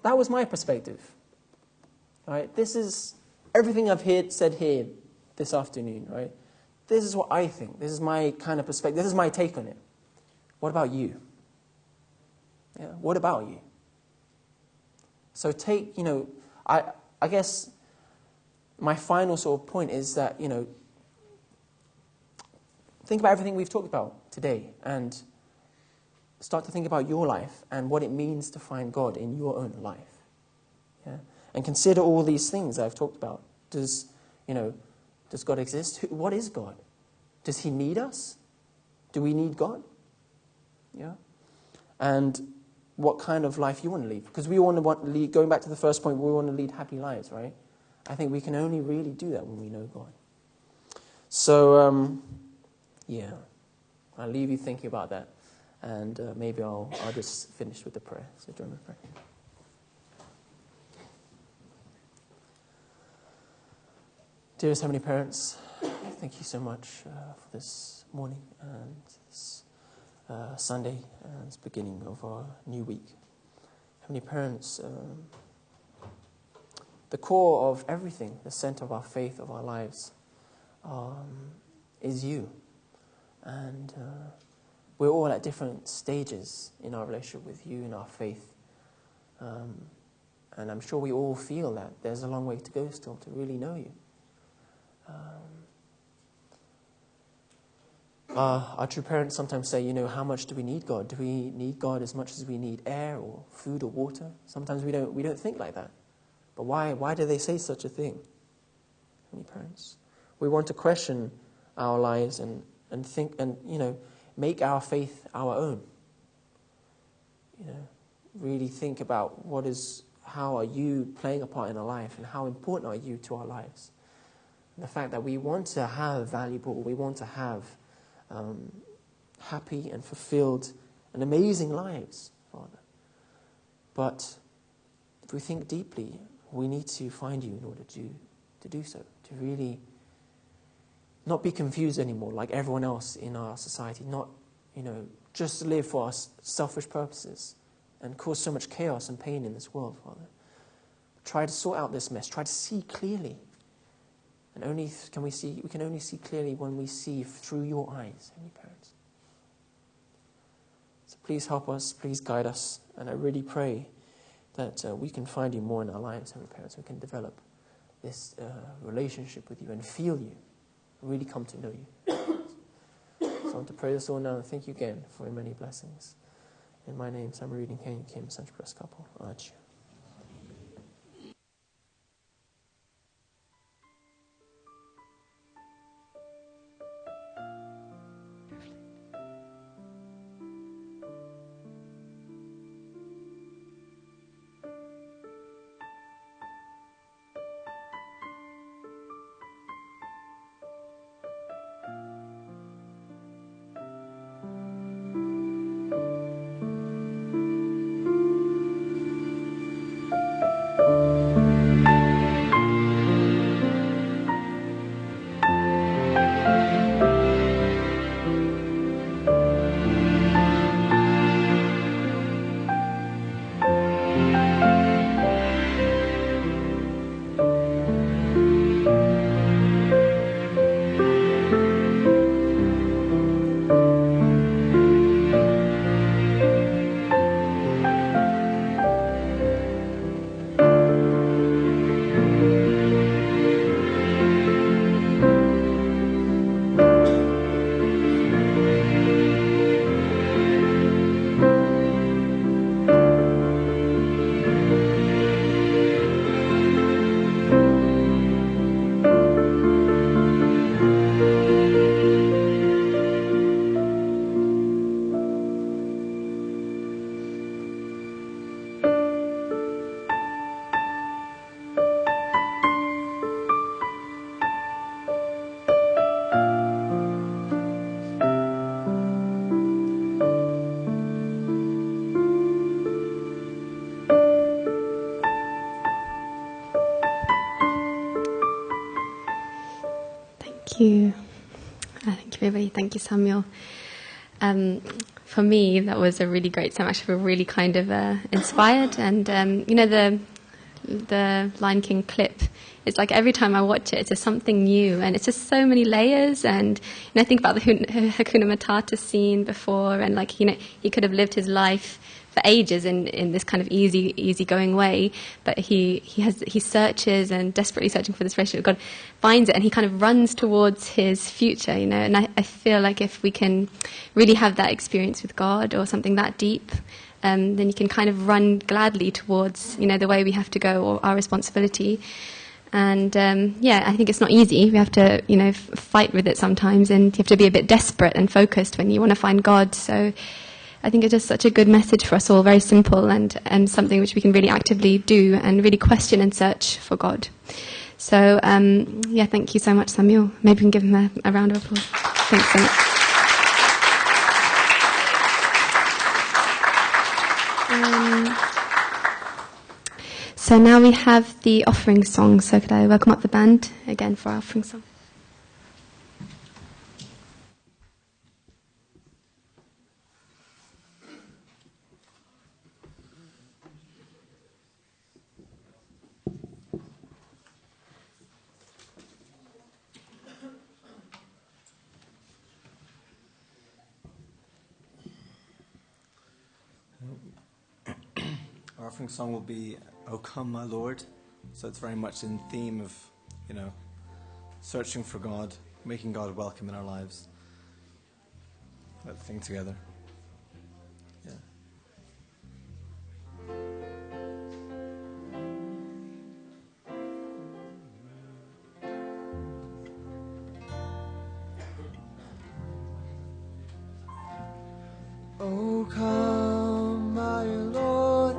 that was my perspective, right? This is everything I've said here this afternoon, right? This is what I think. This is my kind of perspective. This is my take on it. What about you? Yeah, what about you? So take, you know, I guess my final sort of point is that, you know, think about everything we've talked about today and start to think about your life and what it means to find God in your own life. Yeah? And consider all these things I've talked about. Does God exist? What is God? Does he need us? Do we need God? Yeah? And what kind of life you want to lead? Because we want to lead, going back to the first point, we want to lead happy lives, right? I think we can only really do that when we know God. So, I'll leave you thinking about that. And maybe I'll just finish with the prayer. So join me in prayer. Dearest Heavenly Parents, thank you so much for this morning and this Sunday and this beginning of our new week. Heavenly Parents, the core of everything, the center of our faith, of our lives, is you. And we're all at different stages in our relationship with you, in our faith. And I'm sure we all feel that there's a long way to go still to really know you. Our true parents sometimes say, how much do we need God? Do we need God as much as we need air or food or water? Sometimes we don't think like that. But why do they say such a thing? Many parents. We want to question our lives and think and make our faith our own. Really think about how are you playing a part in our life, and how important are you to our lives? And the fact that we want to have valuable, we want to have happy and fulfilled and amazing lives, Father. But if we think deeply, we need to find you in order to do so, to really not be confused anymore like everyone else in our society, not just live for our selfish purposes and cause so much chaos and pain in this world, Father. Try to sort out this mess, try to see clearly. And we can only see clearly when we see through your eyes, Heavenly Parents. So please help us, please guide us, and I really pray that we can find you more in our lives, Heavenly Parents. We can develop this relationship with you and feel you, and really come to know you. So I want to pray this all now, and thank you again for your many blessings. In my name, so I'm reading Kim, such blessed couple. Amen. Thank you. Thank you, everybody. Thank you, Samuel. For me, that was a really great time. Actually, I feel really kind of inspired. And, the Lion King clip, it's like every time I watch it, it's just something new. And it's just so many layers. And I think about the Hakuna Matata scene before. And, he could have lived his life for ages in this kind of easygoing way, but he searches and desperately searching for this relationship with God, finds it, and he kind of runs towards his future, And I feel like if we can really have that experience with God or something that deep, then you can kind of run gladly towards the way we have to go or our responsibility. And I think it's not easy. We have to fight with it sometimes, and you have to be a bit desperate and focused when you want to find God. So I think it's just such a good message for us all, very simple and something which we can really actively do and really question and search for God. So, thank you so much, Samuel. Maybe we can give him a round of applause. Thanks so much. So now we have the offering song. So could I welcome up the band again for our offering song? offering song will be "O Come, My Lord." So it's very much in theme of, searching for God, making God welcome in our lives. Let's sing together. Yeah. Oh, come, my Lord,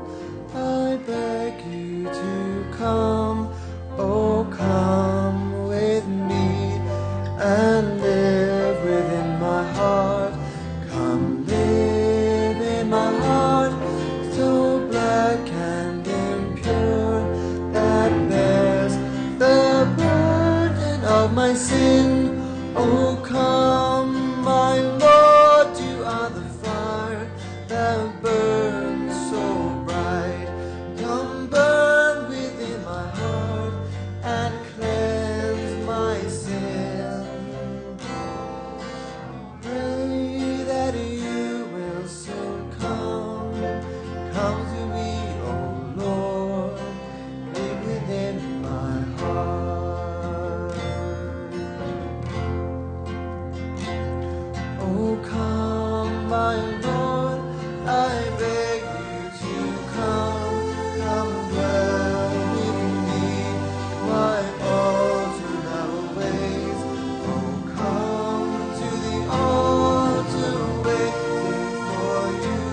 I beg you to come. Oh, come with me and live within my heart. Come live in my heart, so black and impure, that bears the burden of my sin. Oh, come, my Lord, you are the fire that burns so bright. Come burn within my heart and cleanse my sin. Pray that you will soon come. Come to me, O Lord, live within my heart. Oh, come, my Lord, I beg you to come. Come dwell with me, wipe all too narrow ways. Oh, come to the altar waiting for you,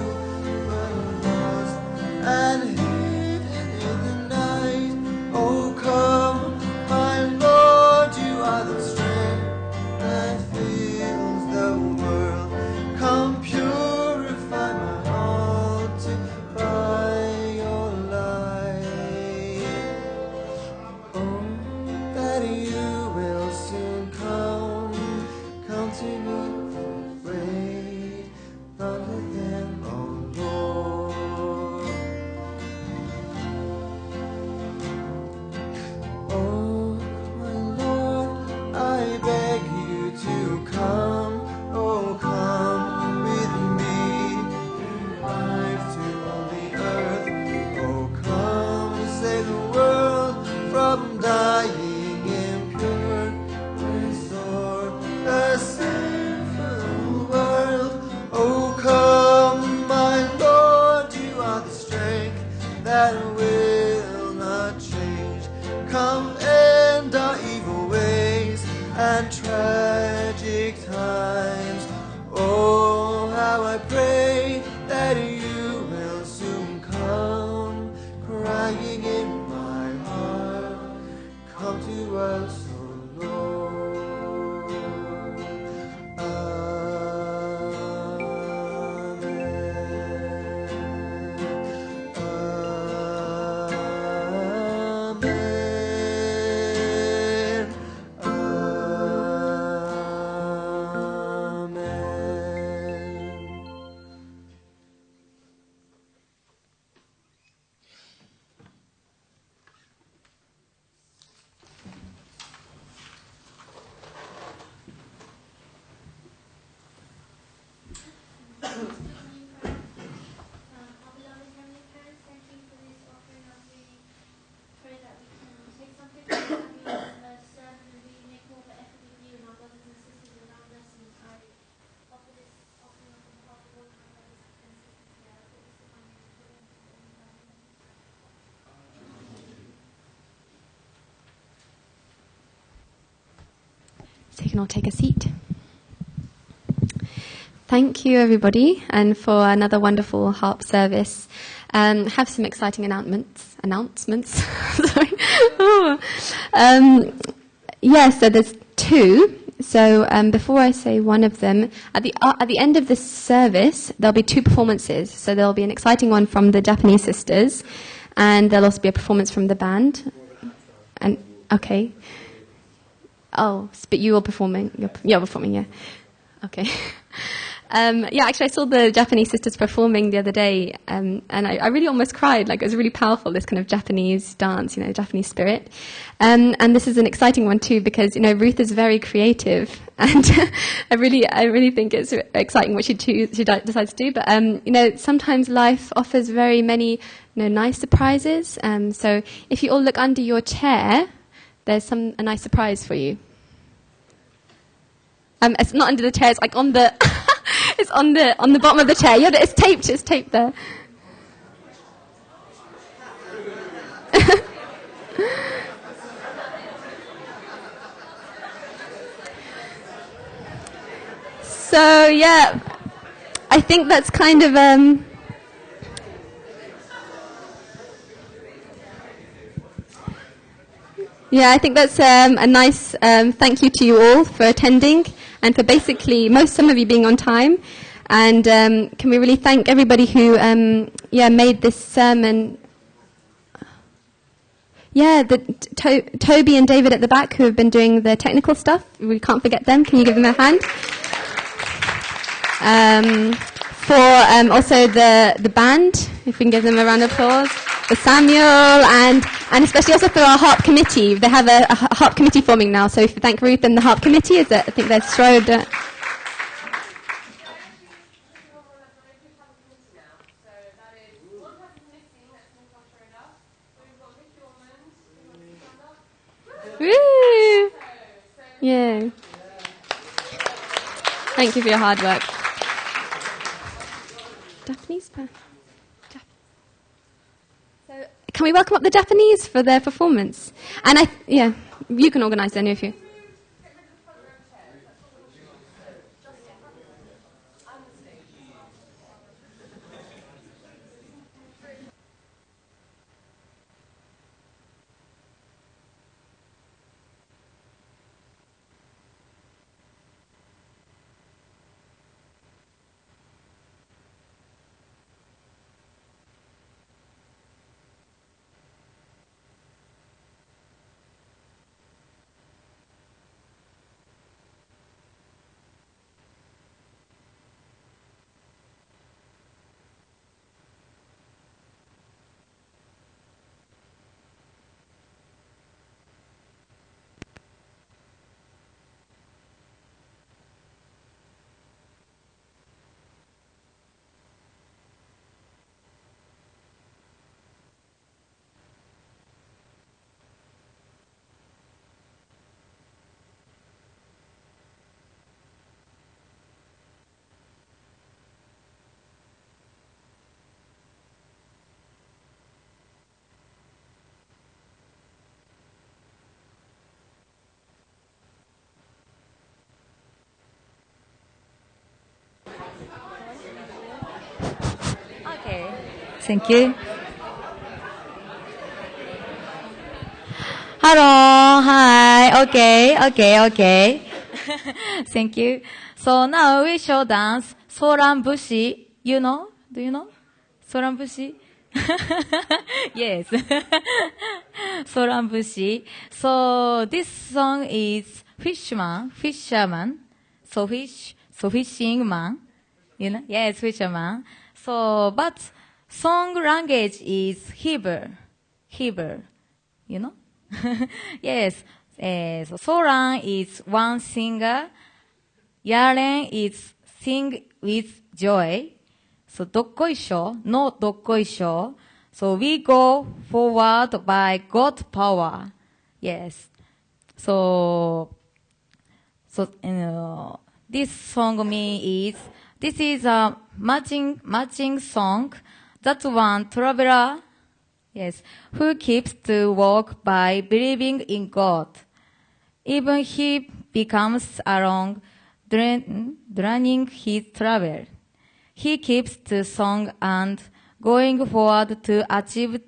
but lost and hidden in the night. Oh, come, my Lord, you are the strength that fills the world. Come purify my heart by your light. Oh, that you will soon come. Come to me for faith, thunder them, oh Lord. Oh, my Lord, I beg you to come. Oh, come with me, bring life to all the earth. Oh, come save the world from dying impure. Restore the sinful world. Oh, come, my Lord, you are the strength that will not change. Come end our evil ways and tragic times. Oh, how I pray that you will soon come, crying in my heart, come to us, O Lord. Amen. Amen. Our beloved Heavenly Parents, thank you for this offering as we pray that we can take something from it and we serve and we make more of an effort with you and our brothers and sisters around us. And I offer this offering on behalf of all my brothers and sisters here. I put this in my name for them to be loving. So you can all take a seat. Thank you, everybody, and for another wonderful HARP service. Have some exciting announcements. Sorry. So there's two. So before I say one of them, at the end of this service, there'll be two performances. So there'll be an exciting one from the Japanese sisters, and there'll also be a performance from the band. And okay. Oh, but you are performing. You're performing, yeah. Okay. Actually, I saw the Japanese sisters performing the other day, and I really almost cried. Like, it was really powerful, this kind of Japanese dance, Japanese spirit. And this is an exciting one too, because Ruth is very creative, and I really think it's exciting what she decides to do. But sometimes life offers very many nice surprises. So if you all look under your chair, there's a nice surprise for you. It's not under the chair. It's like on the it's on the bottom of the chair. Yeah, it's taped. It's taped there. So yeah, I think that's kind of yeah, I think that's a nice thank you to you all for attending and for basically some of you being on time. And can we really thank everybody who made this sermon. Yeah, Toby and David at the back who have been doing the technical stuff. We can't forget them. Can you give them a hand? For also the band, if we can give them a round of applause. For Samuel and especially also for our HARP committee. They have a HARP committee forming now, so if you thank Ruth and the HARP committee, I think they're Strode. Woo! Yeah. Thank you for your hard work. Japanese. So, can we welcome up the Japanese for their performance? And you can organise any of you. Okay. Thank you. Hello. Hi. Okay. Thank you. So now we shall dance Sorambushi. You know? Do you know? Sorambushi? Yes. Sorambushi. So this song is fisherman. So fishing man. You know? Yes, fisherman. So, but song language is Hebrew. You know? Yes. So Soran is one singer. Yaren is sing with joy. So dokkoisho, no dokkoisho. So we go forward by God's power. Yes. So this song this is a matching song. That one traveler, yes, who keeps to walk by believing in God. Even he becomes alone, drowning his travel. He keeps to song and going forward to achieve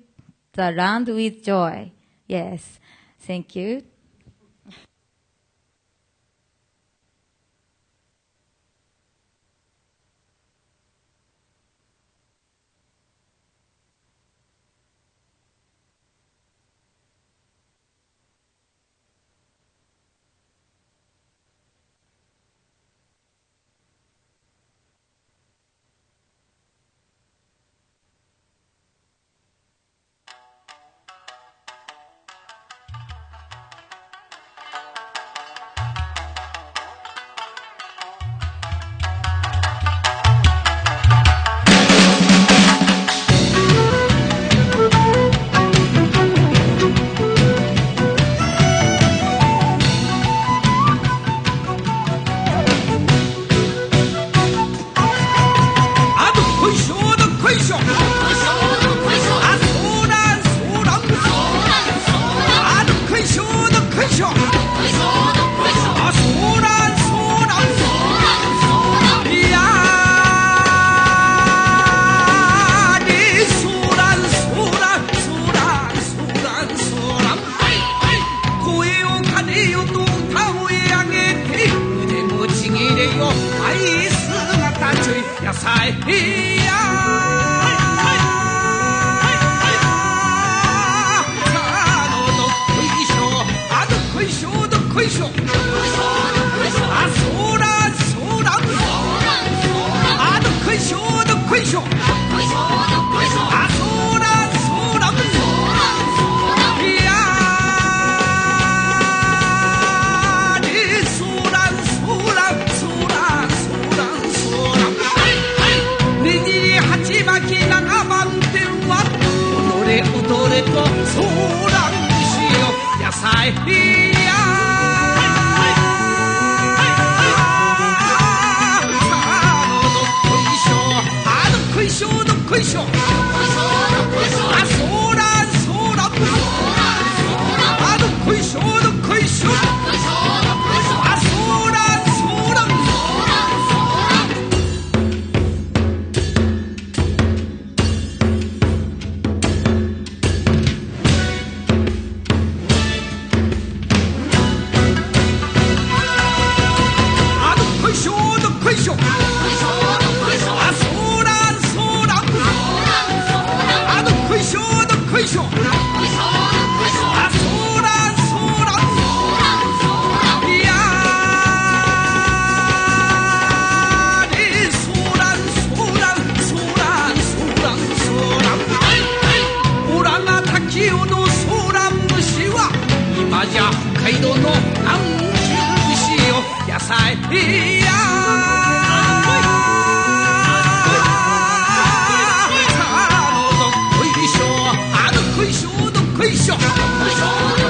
the land with joy. Yes. Thank you. こいしょあそらそらあどっこいしょどっこいしょあそらそらいやーそらそらそらそらそらねじり鉢巻き7番手は踊れ踊れとそらんしよ野菜やどっこいしょどっこいしょあそらそらあどっこいしょどっこいしょあそらそらあどっこいしょどっこいしょあそらそらあどっこいしょどっこいしょあそらそらいやーねそらそらそらそらそらおらが滝尾のそら虫は今じゃ北海道の南中牛よ野菜やさあのどっこいしょあどっこいしょどっこいしょ